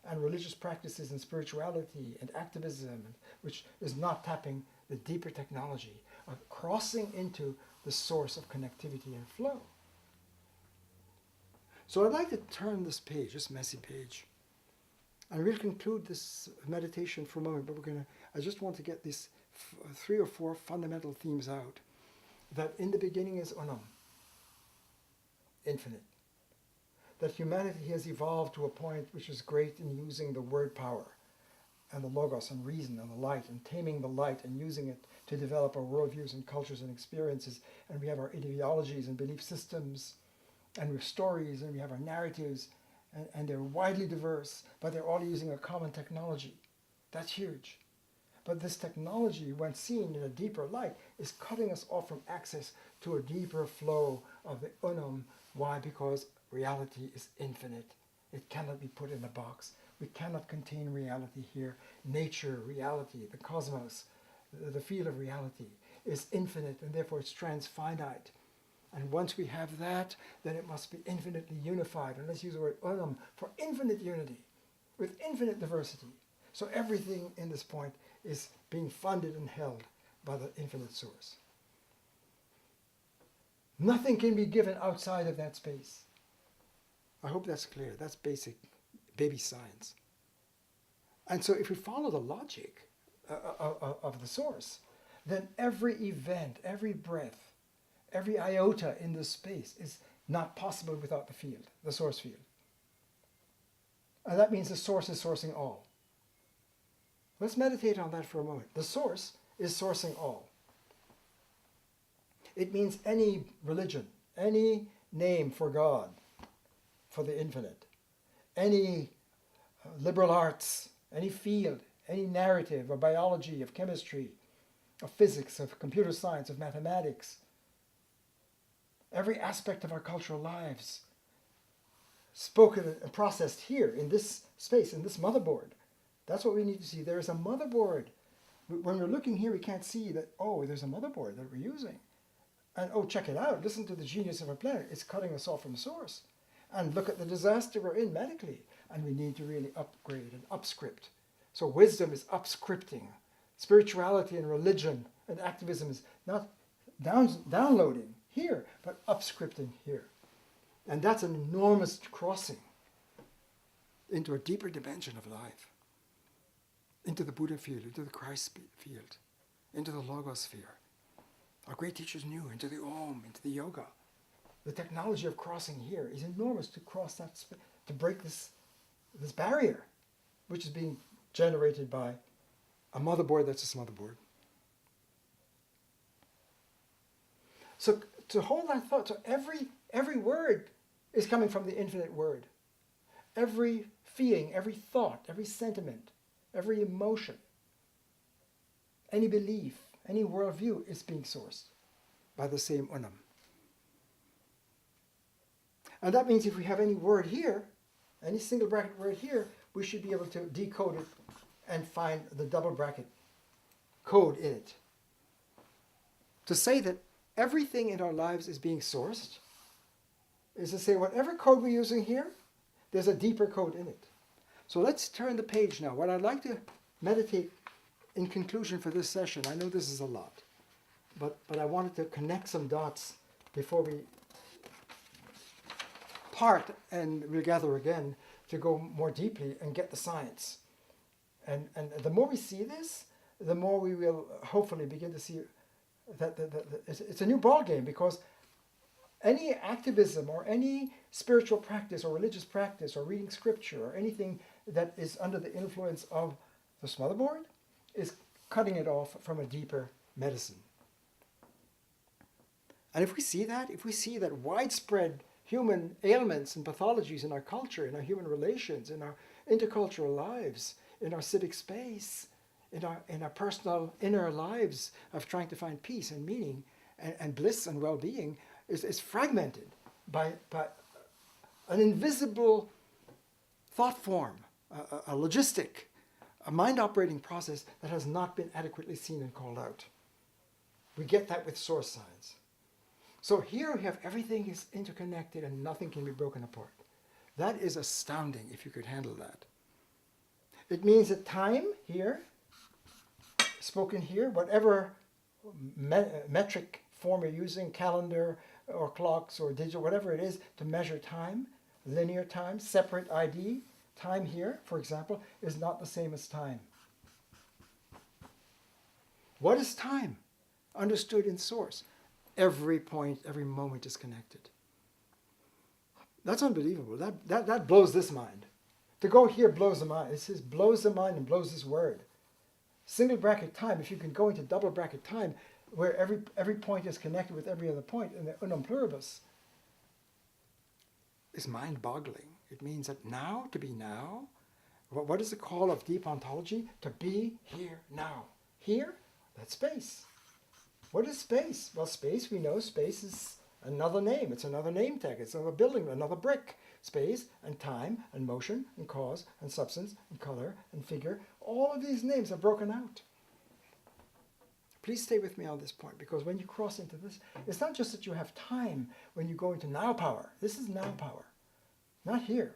and religious practices and spirituality and activism, which is not tapping the deeper technology of crossing into the source of connectivity and flow. So I'd like to turn this page, this messy page, and we'll conclude this meditation for a moment, but I just want to get these 3 or 4 fundamental themes out. That in the beginning is unum, infinite. That humanity has evolved to a point which is great in using the word power and the logos and reason and the light and taming the light and using it to develop our worldviews and cultures and experiences. And we have our ideologies and belief systems, and we have stories, and we have our narratives, and they're widely diverse, but they're all using a common technology. That's huge. But this technology, when seen in a deeper light, is cutting us off from access to a deeper flow of the unum. Why? Because reality is infinite. It cannot be put in a box. We cannot contain reality here. Nature, reality, the cosmos, the field of reality is infinite, and therefore it's transfinite. And once we have that, then it must be infinitely unified. And let's use the word unum for infinite unity with infinite diversity. So everything in this point is being funded and held by the infinite source. Nothing can be given outside of that space. I hope that's clear. That's basic baby science. And so if we follow the logic of the source, then every event, every breath, every iota in this space is not possible without the field, the source field. And that means the source is sourcing all. Let's meditate on that for a moment. The source is sourcing all. It means any religion, any name for God, for the infinite, any liberal arts, any field, any narrative of biology, of chemistry, of physics, of computer science, of mathematics, every aspect of our cultural lives, spoken and processed here in this space, in this motherboard. That's what we need to see. There is a motherboard. When we're looking here, we can't see that, oh, there's a motherboard that we're using. And oh, check it out. Listen to the genius of our planet. It's cutting us off from the source. And look at the disaster we're in medically. And we need to really upgrade and upscript. So wisdom is upscripting. Spirituality and religion and activism is not downloading here, but upscripting here. And that's an enormous crossing into a deeper dimension of life. Into the Buddha field, into the Christ field, into the Logos sphere. Our great teachers knew, into the Om, into the yoga. The technology of crossing here is enormous to cross that, to break this barrier, which is being generated by a motherboard that's a smotherboard. So to hold that thought, so every word is coming from the infinite word. Every feeling, every thought, every sentiment, every emotion, any belief, any worldview is being sourced by the same unum. And that means if we have any word here, any single bracket word here, we should be able to decode it and find the double bracket code in it. To say that everything in our lives is being sourced is to say whatever code we're using here, there's a deeper code in it. So let's turn the page now. What I'd like to meditate in conclusion for this session, I know this is a lot, but I wanted to connect some dots before we part, and we'll gather again to go more deeply and get the science. And the more we see this, the more we will hopefully begin to see that it's a new ball game, because any activism or any spiritual practice or religious practice or reading scripture or anything that is under the influence of the smotherboard is cutting it off from a deeper medicine. And if we see that widespread human ailments and pathologies in our culture, in our human relations, in our intercultural lives, in our civic space, in our personal inner lives of trying to find peace and meaning and bliss and well-being, is fragmented by an invisible thought form, a logistic, a mind operating process that has not been adequately seen and called out. We get that with source science. So here we have everything is interconnected and nothing can be broken apart. That is astounding if you could handle that. It means that time here, spoken here, whatever metric form you're using, calendar or clocks or digital, whatever it is to measure time, linear time, separate ID, time here, for example, is not the same as time. What is time? Understood in source. Every point, every moment is connected. That's unbelievable. That blows this mind. To go here blows the mind. It says blows the mind and blows this word. Single bracket time, if you can go into double bracket time, where every point is connected with every other point in the unum pluribus, is mind-boggling. It means that now, to be now, what is the call of deep ontology? To be here now. Here, that's space. What is space? Well, space, we know space is another name. It's another name tag. It's another building, another brick. Space and time and motion and cause and substance and color and figure, all of these names are broken out. Please stay with me on this point, because when you cross into this, it's not just that you have time when you go into now power. This is now power. Not here.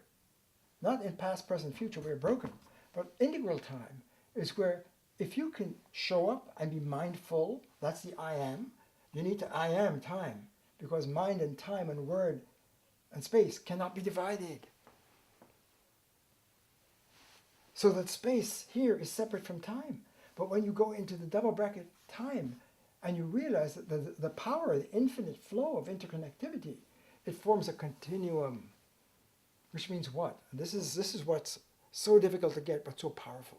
Not in past, present, future, we're broken. But integral time is where if you can show up and be mindful, that's the I am. You need to I am time, because mind and time and word and space cannot be divided. So that space here is separate from time. But when you go into the double bracket time and you realize that the power, the infinite flow of interconnectivity, it forms a continuum. Which means what? This is what's so difficult to get but so powerful.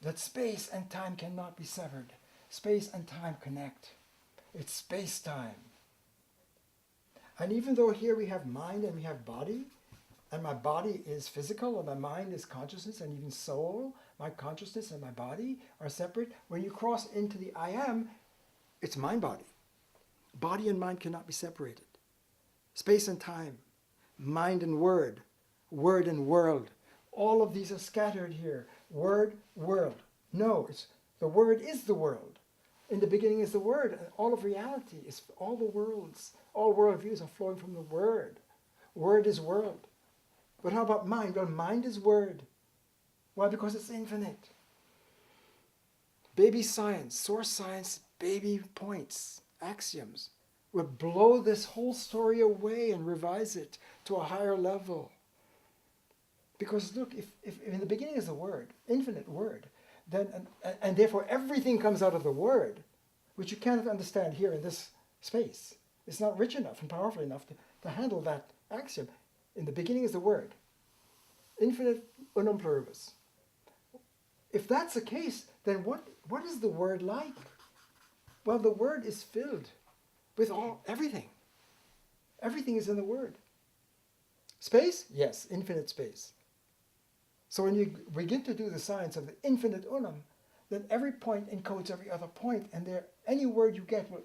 That space and time cannot be severed. Space and time connect. It's space-time. And even though here we have mind and we have body, and my body is physical and my mind is consciousness, and even soul, my consciousness and my body are separate, when you cross into the I am, it's mind-body. Body and mind cannot be separated. Space and time, mind and word and world, all of these are scattered here. Word, world. No, the word is the world. In the beginning is the word, and all of reality is all the worlds. All worldviews are flowing from the word. Word is world. But how about mind? Well, mind is word. Why? Because it's infinite. Baby science, source science, baby points, axioms, will blow this whole story away and revise it to a higher level. Because look, if in the beginning is the word, infinite word, then and therefore everything comes out of the word, which you cannot understand here in this space. It's not rich enough and powerful enough to handle that axiom. In the beginning is the word. Infinite unum pluribus. If that's the case, then what is the word like? Well, the word is filled with everything. Everything is in the word. Space? Yes, infinite space. So when you begin to do the science of the infinite unum, then every point encodes every other point, and any word you get will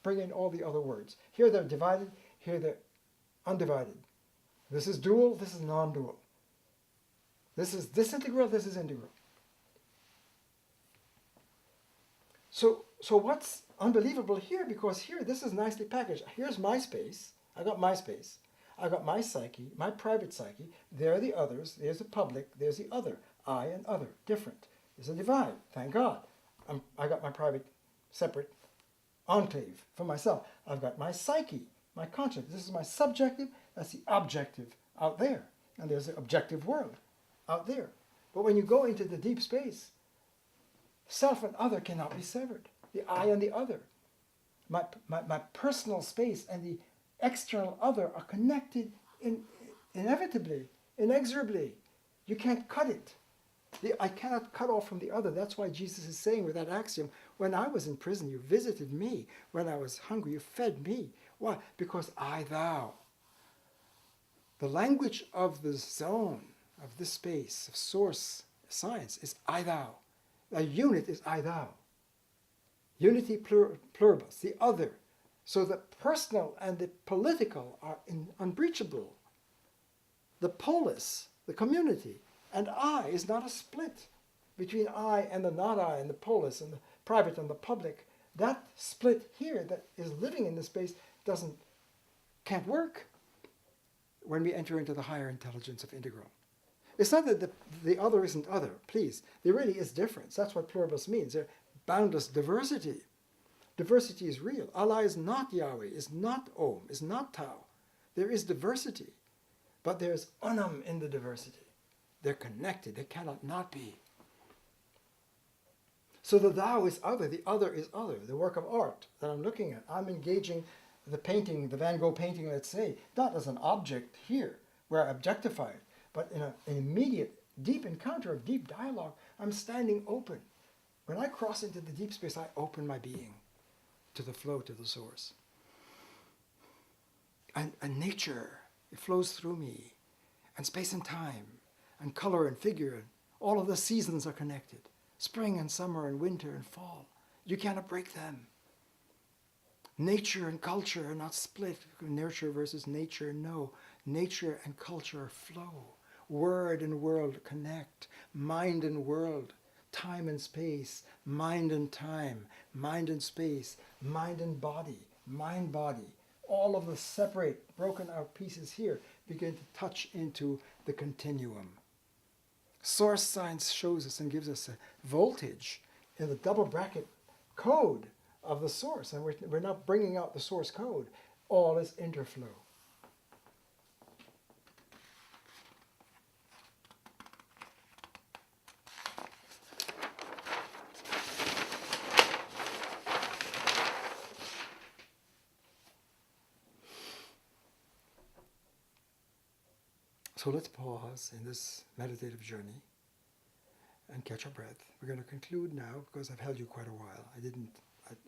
bring in all the other words. Here they're divided, here they're undivided. This is dual, this is non-dual. This is disintegral, this is integral. So what's unbelievable here, because here, this is nicely packaged. Here's my space. I got my space. I got my psyche, my private psyche. There are the others. There's the public. There's the other. I and other. Different. There's a divide. Thank God. I got my private, separate enclave for myself. I've got my psyche, my conscience. This is my subjective. That's the objective out there. And there's the objective world out there. But when you go into the deep space, self and other cannot be severed. The I and the other. My personal space and the external other are connected inevitably, inexorably. You can't cut it. I cannot cut off from the other. That's why Jesus is saying with that axiom, when I was in prison, you visited me. When I was hungry, you fed me. Why? Because I, thou. The language of the zone, of this space, of source science, is I, thou. A unit is I, thou. Unity pluribus, the other. So the personal and the political are unbreachable. The polis, the community, and I is not a split between I and the not I and the polis and the private and the public. That split here that is living in this space can't work when we enter into the higher intelligence of integral. It's not that the other isn't other, please. There really is difference. That's what pluribus means. There's boundless diversity. Diversity is real. Allah is not Yahweh, is not Om, is not Tao. There is diversity, but there's Onam in the diversity. They're connected. They cannot not be. So the thou is other. The other is other. The work of art that I'm looking at. I'm engaging the painting, the Van Gogh painting, let's say, not as an object here, where I objectify it, but in an immediate, deep encounter of deep dialogue, I'm standing open. When I cross into the deep space, I open my being to the flow, to the source. And nature, it flows through me. And space and time, and color and figure, and all of the seasons are connected. Spring and summer and winter and fall. You cannot break them. Nature and culture are not split. Nurture versus nature, no. Nature and culture flow. Word and world connect. Mind and world. Time and space. Mind and time. Mind and space. Mind and body. Mind, body. All of the separate, broken out pieces here begin to touch into the continuum. Source science shows us and gives us a voltage in the double bracket code of the source. And we're not bringing out the source code. All is interflow. So let's pause in this meditative journey and catch our breath. We're going to conclude now because I've held you quite a while.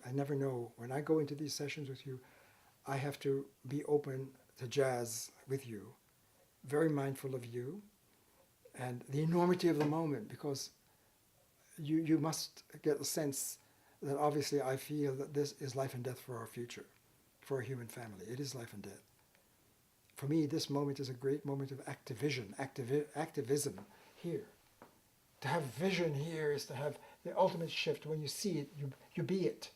I never know. When I go into these sessions with you, I have to be open to jazz with you, very mindful of you and the enormity of the moment, because you must get the sense that obviously I feel that this is life and death for our future, for a human family. It is life and death. For me, this moment is a great moment of activism here. To have vision here is to have the ultimate shift. When you see it, you be it.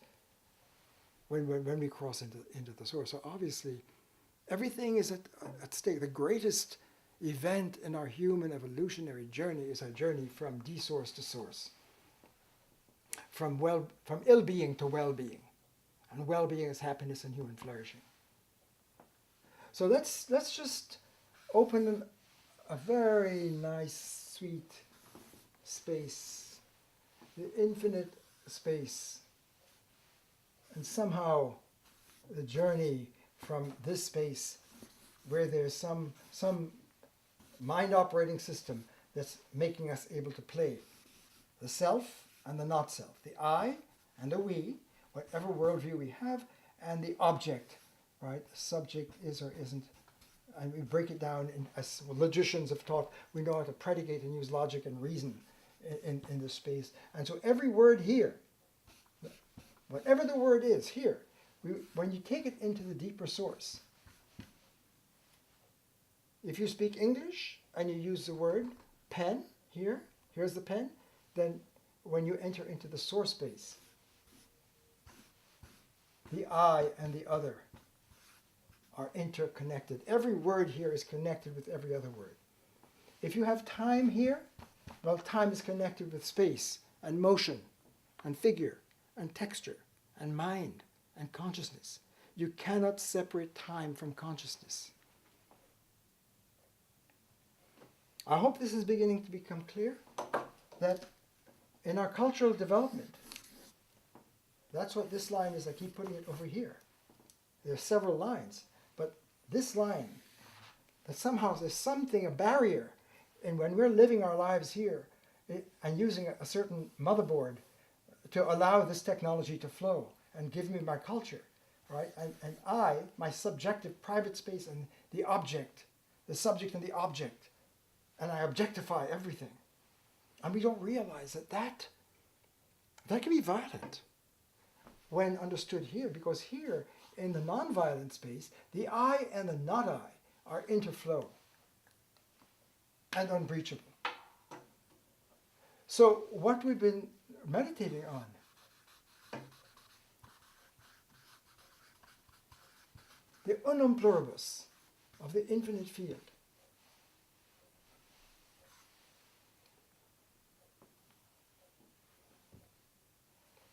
When we cross into the source. So obviously, everything is at stake. The greatest event in our human evolutionary journey is our journey from de-source to source. From ill-being to well-being. And well-being is happiness and human flourishing. So let's just open a very nice, sweet space, the infinite space, and somehow the journey from this space where there's some mind operating system that's making us able to play the self and the not self, the I and the we, whatever worldview we have, and the object. Right, the subject is or isn't, and we break it down as logicians have taught. We know how to predicate and use logic and reason in this space. And so every word here, whatever the word is here, when you take it into the deeper source, if you speak English and you use the word pen here's the pen, then when you enter into the source space, the I and the other are interconnected. Every word here is connected with every other word. If you have time here, well, time is connected with space and motion and figure and texture and mind and consciousness. You cannot separate time from consciousness. I hope this is beginning to become clear, that in our cultural development, that's what this line is. I keep putting it over here. There are several lines, but this line, that somehow there's something, a barrier, and when we're living our lives here and using a certain motherboard to allow this technology to flow and give me my culture, right? And I, my subjective private space and the object, the subject and the object, and I objectify everything. And we don't realize that can be violent when understood here, because here in the non-violent space, the I and the not I are interflow and unbreachable. So what we've been meditating on, the unum pluribus of the infinite field,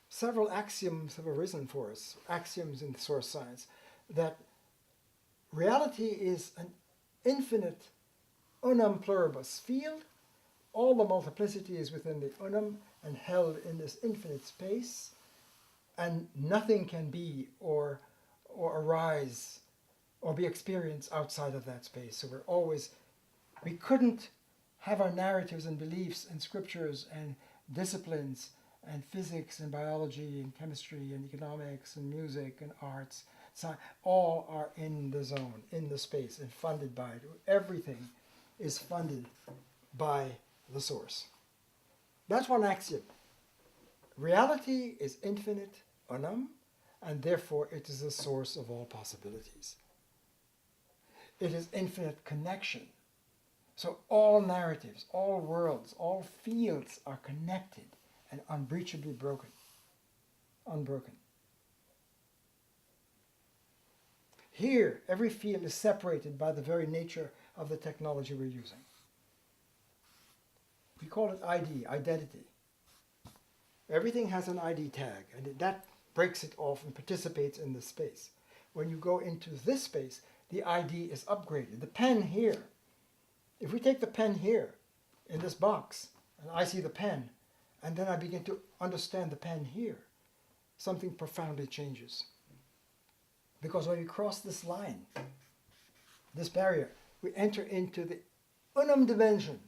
several axioms have arisen for us, axioms in source science, that reality is an infinite unum pluribus field. All the multiplicity is within the unum and held in this infinite space, and nothing can be or arise or be experienced outside of that space. So we couldn't have our narratives and beliefs and scriptures and disciplines and physics and biology and chemistry and economics and music and arts, science, all are in the zone, in the space, and funded by it. Everything is funded by the source. That's one axiom. Reality is infinite unum, and therefore it is the source of all possibilities. It is infinite connection. So all narratives, all worlds, all fields are connected and unbreachably unbroken. Here, every field is separated by the very nature of the technology we're using. We call it ID, identity. Everything has an ID tag, and that breaks it off and participates in this space. When you go into this space, the ID is upgraded. The pen here, if we take the pen here in this box, and I see the pen, and then I begin to understand the pen here, something profoundly changes. Because when we cross this line, this barrier, we enter into the unum dimension,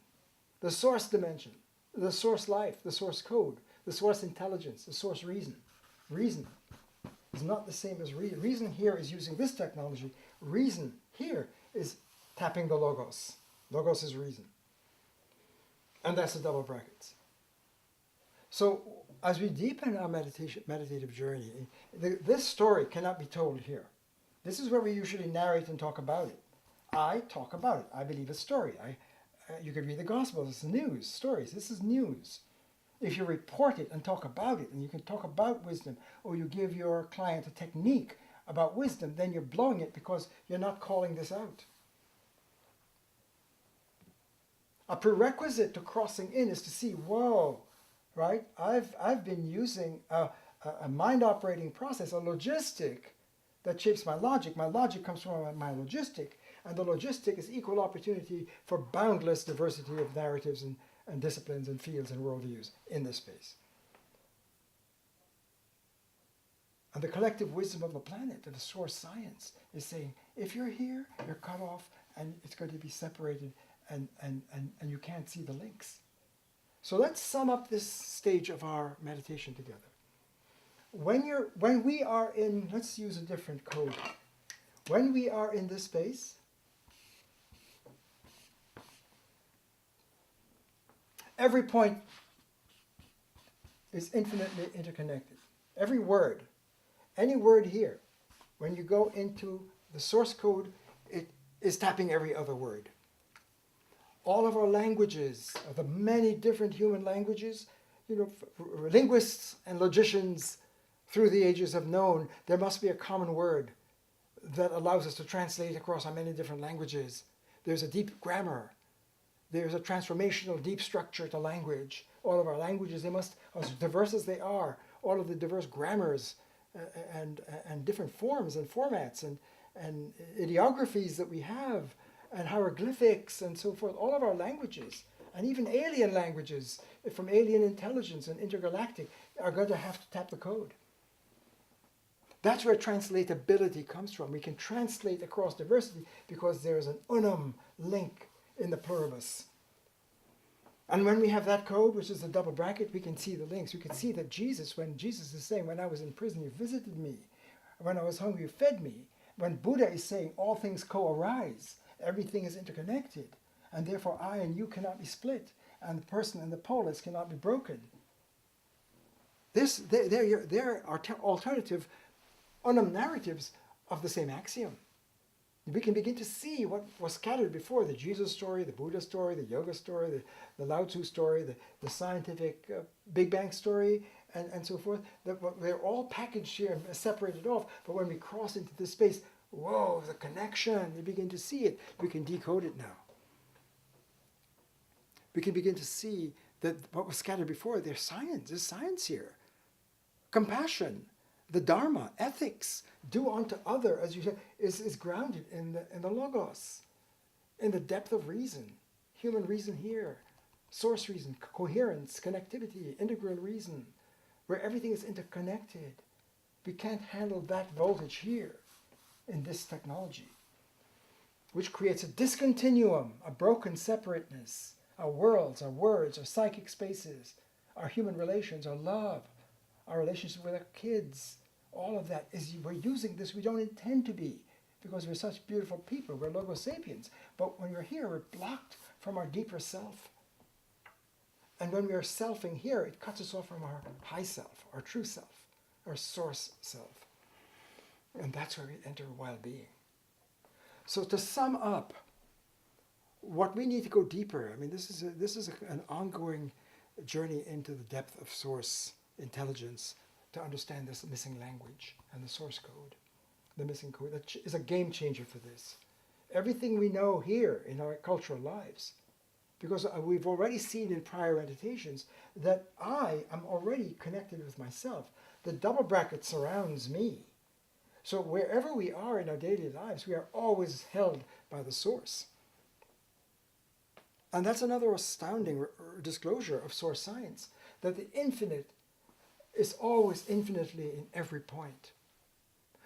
the source dimension, the source life, the source code, the source intelligence, the source reason. Reason is not the same as reason. Reason here is using this technology. Reason here is tapping the logos. Logos is reason. And that's the double brackets. So as we deepen our meditative journey, this story cannot be told here. This is where we usually narrate and talk about it. I talk about it. I believe a story. You could read the Gospels. It's news, stories. This is news. If you report it and talk about it, and you can talk about wisdom, or you give your client a technique about wisdom, then you're blowing it because you're not calling this out. A prerequisite to crossing in is to see, whoa, right? I've been using a mind operating process, a logistic that shapes my logic. My logic comes from my logistic, and the logistic is equal opportunity for boundless diversity of narratives and disciplines and fields and worldviews in this space. And the collective wisdom of the planet, of the source science, is saying, if you're here, you're cut off, and it's going to be separated, and you can't see the links. So let's sum up this stage of our meditation together. When we are in, let's use a different code. When we are in this space, every point is infinitely interconnected. Every word, any word here, when you go into the source code, it is tapping every other word. All of our languages, the many different human languages, linguists and logicians through the ages have known there must be a common word that allows us to translate across our many different languages. There's a deep grammar. There's a transformational deep structure to language. All of our languages, they must, as diverse as they are, all of the diverse grammars and different forms and formats and ideographies that we have, and hieroglyphics and so forth, all of our languages, and even alien languages from alien intelligence and intergalactic, are going to have to tap the code. That's where translatability comes from. We can translate across diversity because there's an unum link in the pluribus. And when we have that code, which is the double bracket, we can see the links. We can see that Jesus, when Jesus is saying, when I was in prison, you visited me. When I was hungry, you fed me. When Buddha is saying, all things co-arise, everything is interconnected, and therefore I and you cannot be split, and the person and the polis cannot be broken. There are alternative unum narratives of the same axiom. We can begin to see what was scattered before, the Jesus story, the Buddha story, the yoga story, the Lao Tzu story, the scientific Big Bang story, and so forth. They're all packaged here and separated off, but when we cross into this space, whoa, the connection, we begin to see it. We can decode it now. We can begin to see that what was scattered before, there's science here. Compassion, the Dharma, ethics, do unto other, as you said, is grounded in the Logos, in the depth of reason, human reason here, source reason, coherence, connectivity, integral reason, where everything is interconnected. We can't handle that voltage here in this technology, which creates a discontinuum, a broken separateness, our worlds, our words, our psychic spaces, our human relations, our love, our relationship with our kids. All of that is, we're using this, we don't intend to be, because we're such beautiful people, we're Logos sapiens. But when we're here, we're blocked from our deeper self. And when we are selfing here, it cuts us off from our high self, our true self, our source self. And that's where we enter well-being. So to sum up, what we need to go deeper, I mean, this is an ongoing journey into the depth of source intelligence, to understand this missing language and the source code, the missing code. That is a game changer for this. Everything we know here in our cultural lives, because we've already seen in prior meditations that I am already connected with myself. The double bracket surrounds me. So wherever we are in our daily lives, we are always held by the source. And that's another astounding disclosure of source science, that the infinite is always infinitely in every point.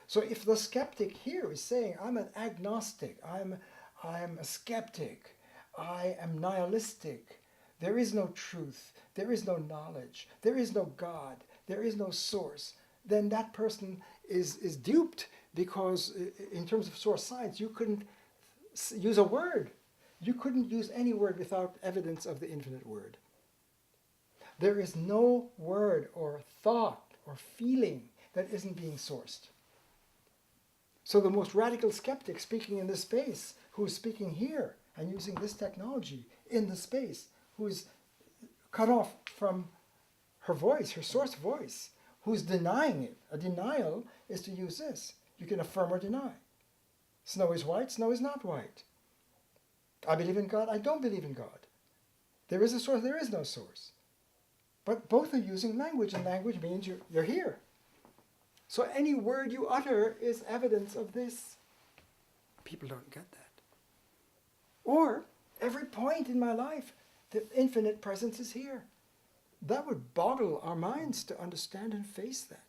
So if the skeptic here is saying, I'm an agnostic, I'm a skeptic, I am nihilistic, there is no truth, there is no knowledge, there is no God, there is no source, then that person is duped, because in terms of source science, you couldn't use a word. You couldn't use any word without evidence of the infinite word. There is no word or thought or feeling that isn't being sourced. So the most radical skeptic speaking in this space, who is speaking here and using this technology in the space, who is cut off from her voice, her source voice, who's denying it. A denial is to use this. You can affirm or deny. Snow is white, snow is not white. I believe in God, I don't believe in God. There is a source, there is no source. But both are using language, and language means you're here. So any word you utter is evidence of this. People don't get that. Or, every point in my life, the infinite presence is here. That would boggle our minds to understand and face that.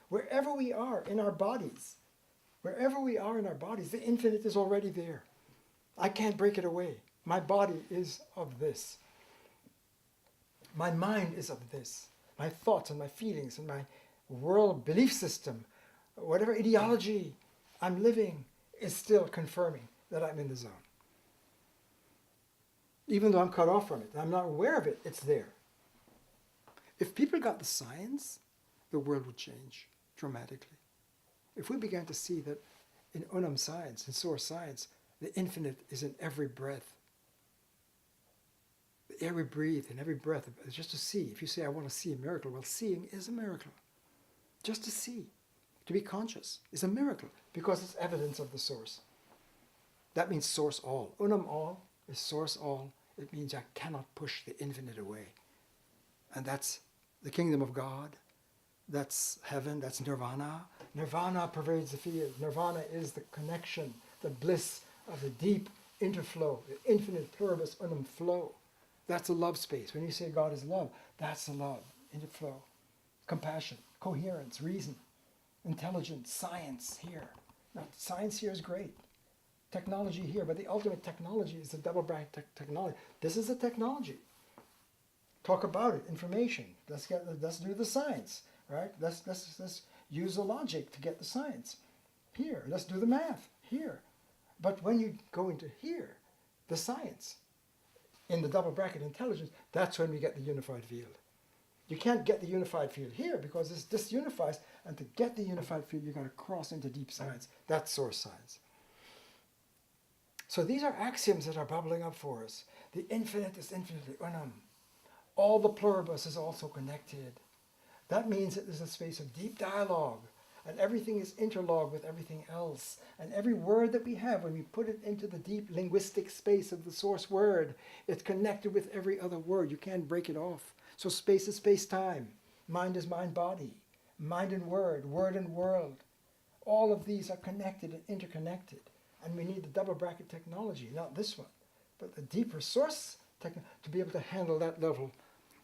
Wherever we are in our bodies, the infinite is already there. I can't break it away. My body is of this. My mind is of this. My thoughts and my feelings and my world belief system, whatever ideology I'm living, is still confirming that I'm in the zone. Even though I'm cut off from it, I'm not aware of it, it's there. If people got the science, the world would change dramatically. If we began to see that in unum science, in source science, the infinite is in every breath. The air we breathe, in every breath, just to see. If you say, I want to see a miracle, well, seeing is a miracle. Just to see, to be conscious, is a miracle because it's evidence of the source. That means source all. Unum all is source all. It means I cannot push the infinite away. And that's the kingdom of God. That's heaven. That's nirvana. Nirvana pervades the field. Nirvana is the connection, the bliss of the deep interflow, the infinite pluribus unum flow. That's a love space. When you say God is love, that's the love, interflow, compassion, coherence, reason, intelligence, science here. Now, science here is great. Technology here, but the ultimate technology is the double bracket technology. This is a technology. Talk about it, information. Let's do the science, right? Let's use the logic to get the science. Here, let's do the math. Here. But when you go into here, the science, in the double bracket intelligence, that's when we get the unified field. You can't get the unified field here because this disunifies, and to get the unified field, you've got to cross into deep science. That's source science. So these are axioms that are bubbling up for us. The infinite is infinitely unum. All the pluribus is also connected. That means that there's a space of deep dialogue, and everything is interlogued with everything else. And every word that we have, when we put it into the deep linguistic space of the source word, it's connected with every other word. You can't break it off. So space is space-time. Mind is mind-body. Mind and word and world. All of these are connected and interconnected. And we need the double bracket technology, not this one, but the deeper source to be able to handle that level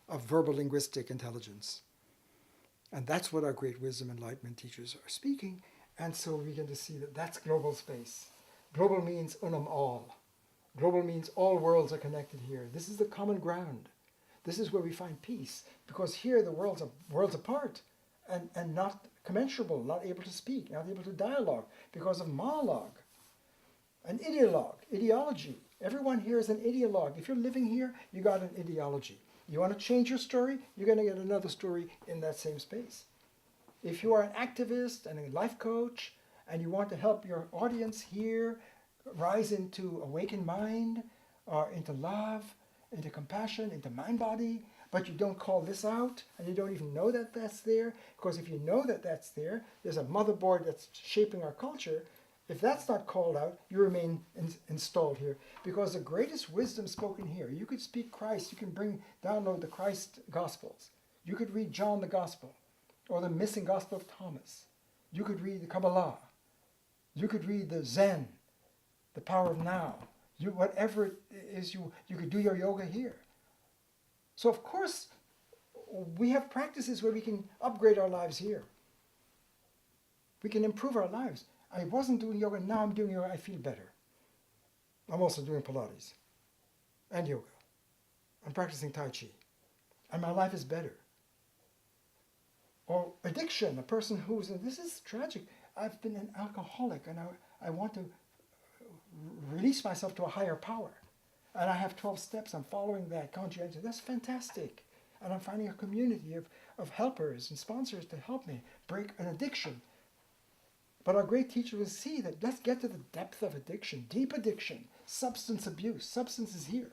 of verbal linguistic intelligence. And that's what our great wisdom enlightenment teachers are speaking. And so we begin to see that that's global space. Global means unum all. Global means all worlds are connected here. This is the common ground. This is where we find peace, because here the worlds are worlds apart and not commensurable, not able to speak, not able to dialogue because of monologue. An ideologue, ideology. Everyone here is an ideologue. If you're living here, you got an ideology. You want to change your story, you're going to get another story in that same space. If you are an activist and a life coach, and you want to help your audience here rise into awakened mind, or into love, into compassion, into mind-body, but you don't call this out, and you don't even know that that's there, because if you know that that's there, there's a motherboard that's shaping our culture. If that's not called out, you remain installed here. Because the greatest wisdom spoken here, you could speak Christ, you can download the Christ Gospels. You could read John the Gospel, or the missing Gospel of Thomas. You could read the Kabbalah. You could read the Zen, the power of now. Whatever it is, you could do your yoga here. So of course, we have practices where we can upgrade our lives here. We can improve our lives. I wasn't doing yoga, now I'm doing yoga, I feel better. I'm also doing Pilates and yoga. I'm practicing Tai Chi. And my life is better. Or addiction, a person this is tragic. I've been an alcoholic and I want to release myself to a higher power. And I have 12 steps, I'm following that conscientiously. That's fantastic. And I'm finding a community of helpers and sponsors to help me break an addiction. But our great teacher will see that let's get to the depth of addiction, deep addiction, substance abuse. Substance is here.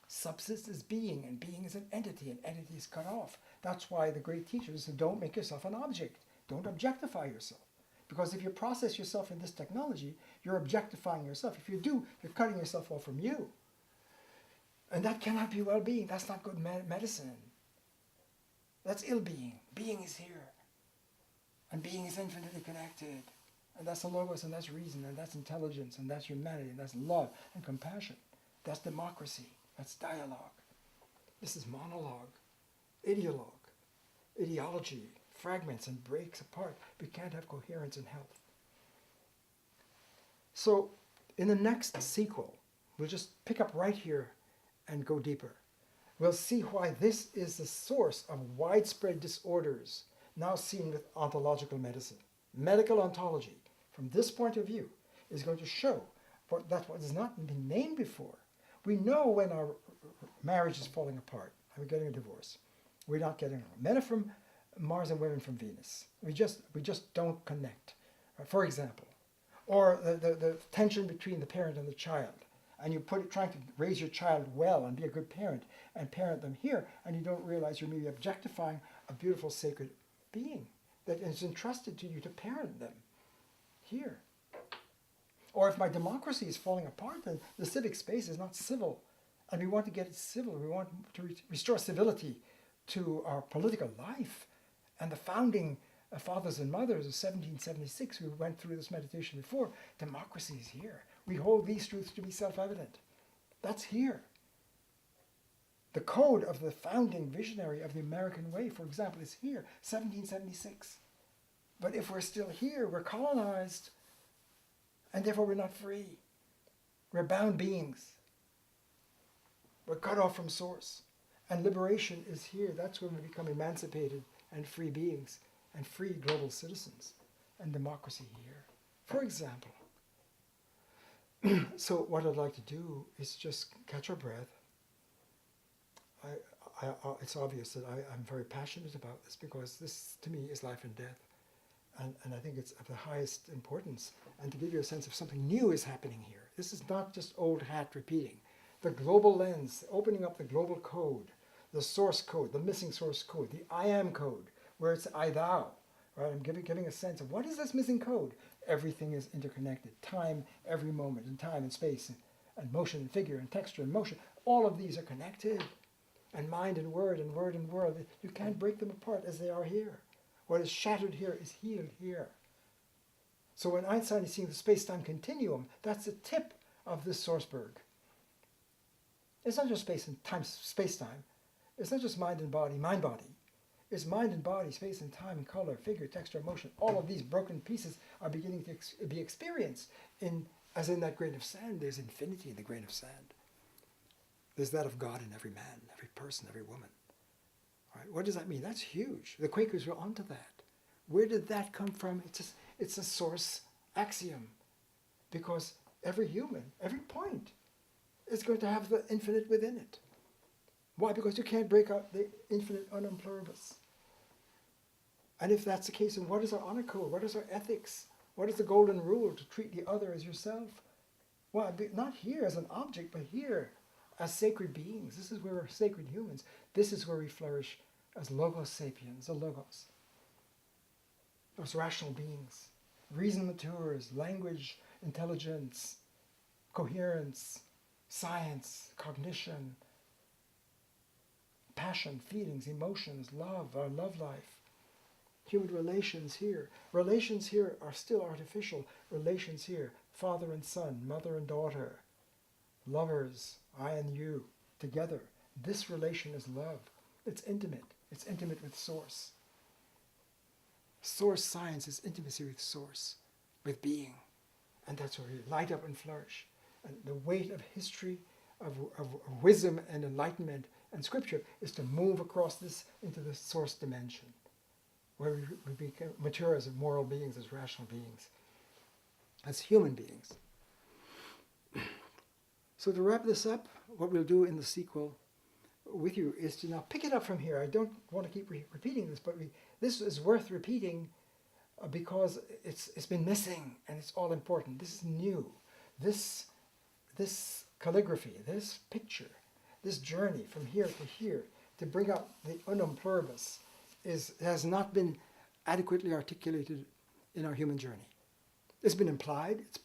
Substance is being, and being is an entity, and entity is cut off. That's why the great teachers said, don't make yourself an object. Don't objectify yourself. Because if you process yourself in this technology, you're objectifying yourself. If you do, you're cutting yourself off from you. And that cannot be well-being. That's not good medicine. That's ill-being. Being is here. And being is infinitely connected. And that's the logos, and that's reason, and that's intelligence, and that's humanity, and that's love and compassion. That's democracy. That's dialogue. This is monologue, ideologue, ideology, fragments and breaks apart. We can't have coherence in health. So in the next sequel, we'll just pick up right here and go deeper. We'll see why this is the source of widespread disorders now seen with ontological medicine. Medical ontology, from this point of view, is going to show that what has not been named before. We know when our marriage is falling apart and we're getting a divorce. We're not getting along. Men are from Mars and women from Venus. We just don't connect, for example. Or the tension between the parent and the child. And you trying to raise your child well and be a good parent and parent them here, and you don't realize you're maybe objectifying a beautiful, sacred being that is entrusted to you to parent them here. Or if my democracy is falling apart, then the civic space is not civil. And we want to get it civil. We want to restore civility to our political life. And the founding fathers and mothers of 1776, who went through this meditation before, democracy is here. We hold these truths to be self-evident. That's here. The code of the founding visionary of the American way, for example, is here, 1776. But if we're still here, we're colonized, and therefore we're not free. We're bound beings. We're cut off from source. And liberation is here. That's when we become emancipated and free beings and free global citizens, and democracy here. For example, so what I'd like to do is just catch our breath. It's obvious that I'm very passionate about this, because this, to me, is life and death. And I think it's of the highest importance. And to give you a sense of something new is happening here. This is not just old hat repeating. The global lens, opening up the global code, the source code, the missing source code, the I am code, where it's I thou. Right? I'm giving a sense of what is this missing code? Everything is interconnected. Time, every moment, and time and space, and motion and figure and texture and motion. All of these are connected. And mind and word and word and world. You can't break them apart as they are here. What is shattered here is healed here. So when Einstein is seeing the space-time continuum, that's the tip of this Sourceberg. It's not just space and time, space-time. It's not just mind and body, mind-body. It's mind and body, space and time, and color, figure, texture, motion. All of these broken pieces are beginning to be experienced as in that grain of sand. There's infinity in the grain of sand. There's that of God in every man, every person, every woman. Right? What does that mean? That's huge. The Quakers were onto that. Where did that come from? It's a source axiom. Because every human, every point, is going to have the infinite within it. Why? Because you can't break out the infinite unum pluribus. And if that's the case, then what is our honor code? What is our ethics? What is the golden rule to treat the other as yourself? Well, not here as an object, but here as sacred beings. This is where we're sacred humans. This is where we flourish as logos sapiens, the logos. Those rational beings. Reason matures, language, intelligence, coherence, science, cognition, passion, feelings, emotions, love, our love life. Human relations here. Relations here are still artificial. Relations here, father and son, mother and daughter, lovers, I and you, together. This relation is love. It's intimate. It's intimate with source. Source science is intimacy with source, with being. And that's where we light up and flourish. And the weight of history, of wisdom and enlightenment and scripture is to move across this into the source dimension, where we become mature as moral beings, as rational beings, as human beings. So to wrap this up, what we'll do in the sequel with you is to now pick it up from here. I don't want to keep repeating this, but this is worth repeating because it's been missing and it's all important. This is new. This calligraphy, this picture, this journey from here to here to bring out the unum pluribus has not been adequately articulated in our human journey. It's been implied, it's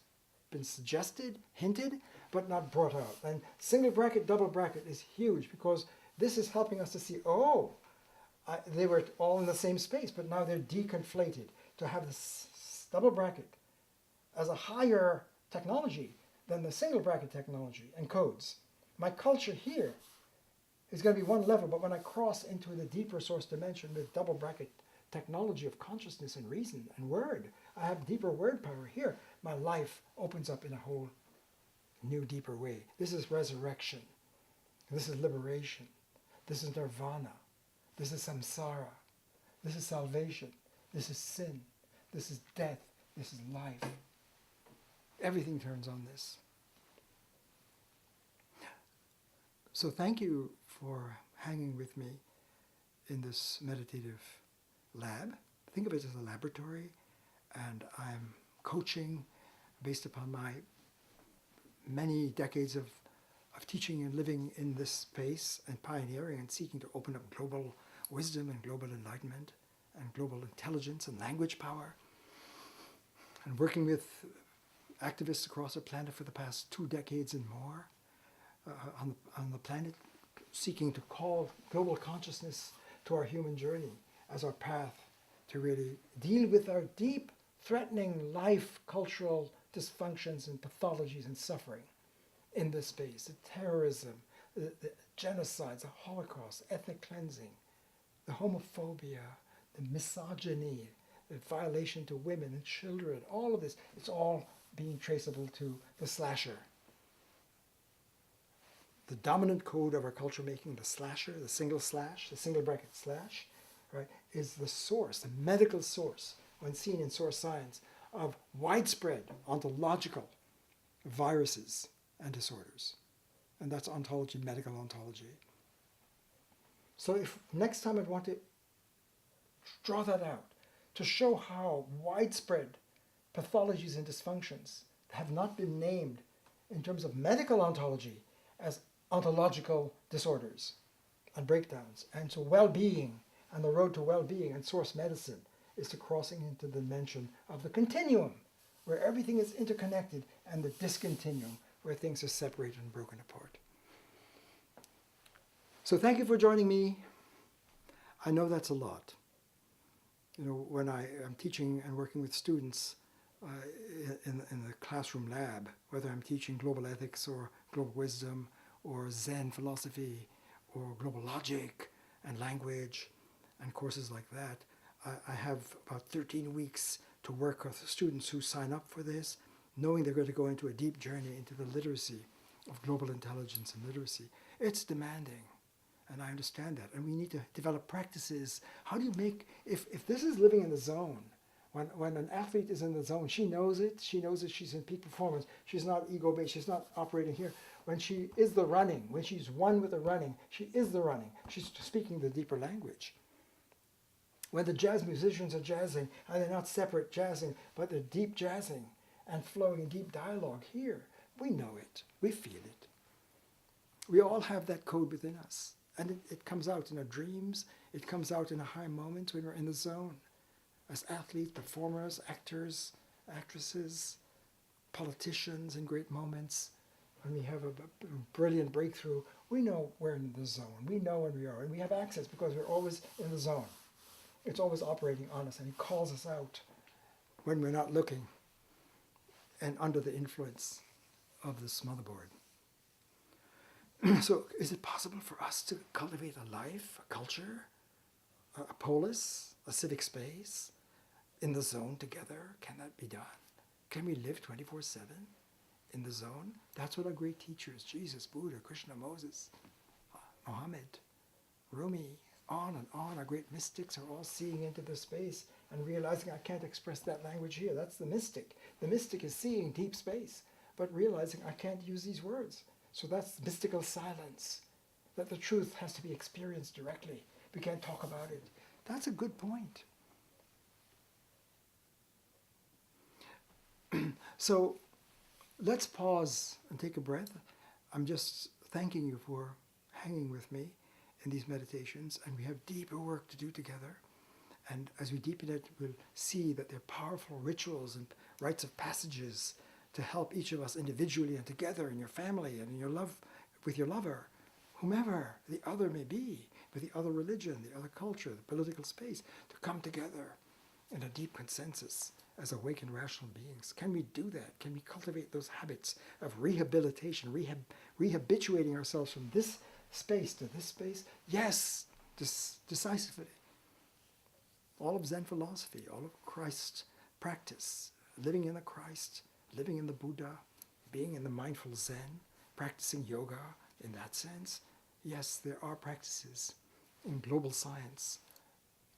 been suggested, hinted, but not brought out. And single bracket, double bracket is huge because this is helping us to see, they were all in the same space, but now they're deconflated. To have this double bracket as a higher technology than the single bracket technology and codes. My culture here is going to be one level, but when I cross into the deeper source dimension with double bracket technology of consciousness and reason and word, I have deeper word power here. My life opens up in a whole new, deeper way. This is resurrection. This is liberation. This is nirvana. This is samsara. This is salvation. This is sin. This is death. This is life. Everything turns on this. So thank you for hanging with me in this meditative lab. Think of it as a laboratory, and I'm coaching based upon my many decades of teaching and living in this space and pioneering and seeking to open up global wisdom and global enlightenment and global intelligence and language power, and working with activists across the planet for the past 2 decades and more on the planet, seeking to call global consciousness to our human journey as our path to really deal with our deep, threatening life, cultural dysfunctions and pathologies and suffering in this space, the terrorism, the genocides, the Holocaust, ethnic cleansing, the homophobia, the misogyny, the violation to women and children, all of this, it's all being traceable to the slasher. The dominant code of our culture making, the slasher, the single slash, the single bracket slash, right, is the source, the medical source, when seen in source science, of widespread ontological viruses and disorders. And that's ontology, medical ontology. So if next time I'd want to draw that out, to show how widespread pathologies and dysfunctions have not been named in terms of medical ontology as ontological disorders and breakdowns. And so well-being and the road to well-being and source medicine is to crossing into the dimension of the continuum, where everything is interconnected, and the discontinuum, where things are separated and broken apart. So thank you for joining me. I know that's a lot. You know, when I am teaching and working with students in the classroom lab, whether I'm teaching global ethics or global wisdom or Zen philosophy or global logic and language and courses like that, I have about 13 weeks to work with students who sign up for this, knowing they're going to go into a deep journey into the literacy of global intelligence and literacy. It's demanding, and I understand that. And we need to develop practices. How do you make, if this is living in the zone, when an athlete is in the zone, she knows it, she's in peak performance, she's not ego-based, she's not operating here. When she is the running, when she's one with the running, she is the running. She's speaking the deeper language. When the jazz musicians are jazzing, and they're not separate jazzing, but they're deep jazzing and flowing in deep dialogue here, we know it, we feel it. We all have that code within us. And it comes out in our dreams, it comes out in a high moment when we're in the zone. As athletes, performers, actors, actresses, politicians in great moments, when we have a brilliant breakthrough, we know we're in the zone. We know when we are, and we have access because we're always in the zone. It's always operating on us, and it calls us out when we're not looking and under the influence of this motherboard. So is it possible for us to cultivate a life, a culture, a polis, a civic space in the zone together? Can that be done? Can we live 24/7 in the zone? That's what our great teachers, Jesus, Buddha, Krishna, Moses, Muhammad, Rumi, on and on, our great mystics are all seeing into this space and realizing I can't express that language here. That's the mystic. The mystic is seeing deep space, but realizing I can't use these words. So that's mystical silence, that the truth has to be experienced directly. We can't talk about it. That's a good point. So let's pause and take a breath. I'm just thanking you for hanging with me in these meditations, and we have deeper work to do together. And as we deepen it, we'll see that they're powerful rituals and rites of passages to help each of us individually and together in your family and in your love, with your lover, whomever the other may be, with the other religion, the other culture, the political space, to come together in a deep consensus as awakened rational beings. Can we do that? Can we cultivate those habits of rehabilitation, rehabituating ourselves from this space to this space? Yes, decisively. All of Zen philosophy, all of Christ's practice, living in the Christ, living in the Buddha, being in the mindful Zen, practicing yoga in that sense. Yes, there are practices in global science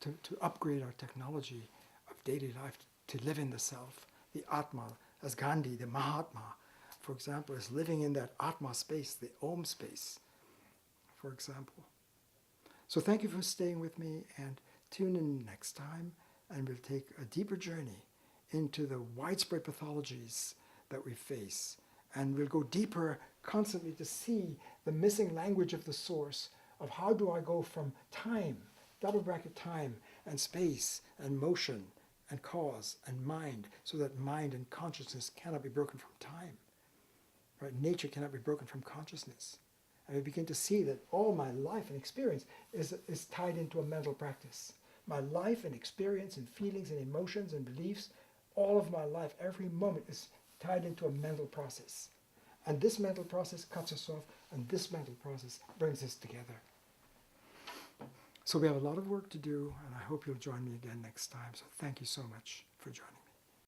to upgrade our technology of daily life, to live in the self, the Atma, as Gandhi, the Mahatma, for example, is living in that Atma space, the Om space, for example. So thank you for staying with me, and tune in next time, and we'll take a deeper journey into the widespread pathologies that we face. And we'll go deeper constantly to see the missing language of the source of how do I go from time, double bracket time, and space and motion and cause and mind, so that mind and consciousness cannot be broken from time. Right? Nature cannot be broken from consciousness. And we begin to see that all my life and experience is tied into a mental practice. My life and experience and feelings and emotions and beliefs, all of my life, every moment is tied into a mental process. And this mental process cuts us off, and this mental process brings us together. So we have a lot of work to do, and I hope you'll join me again next time. So thank you so much for joining me.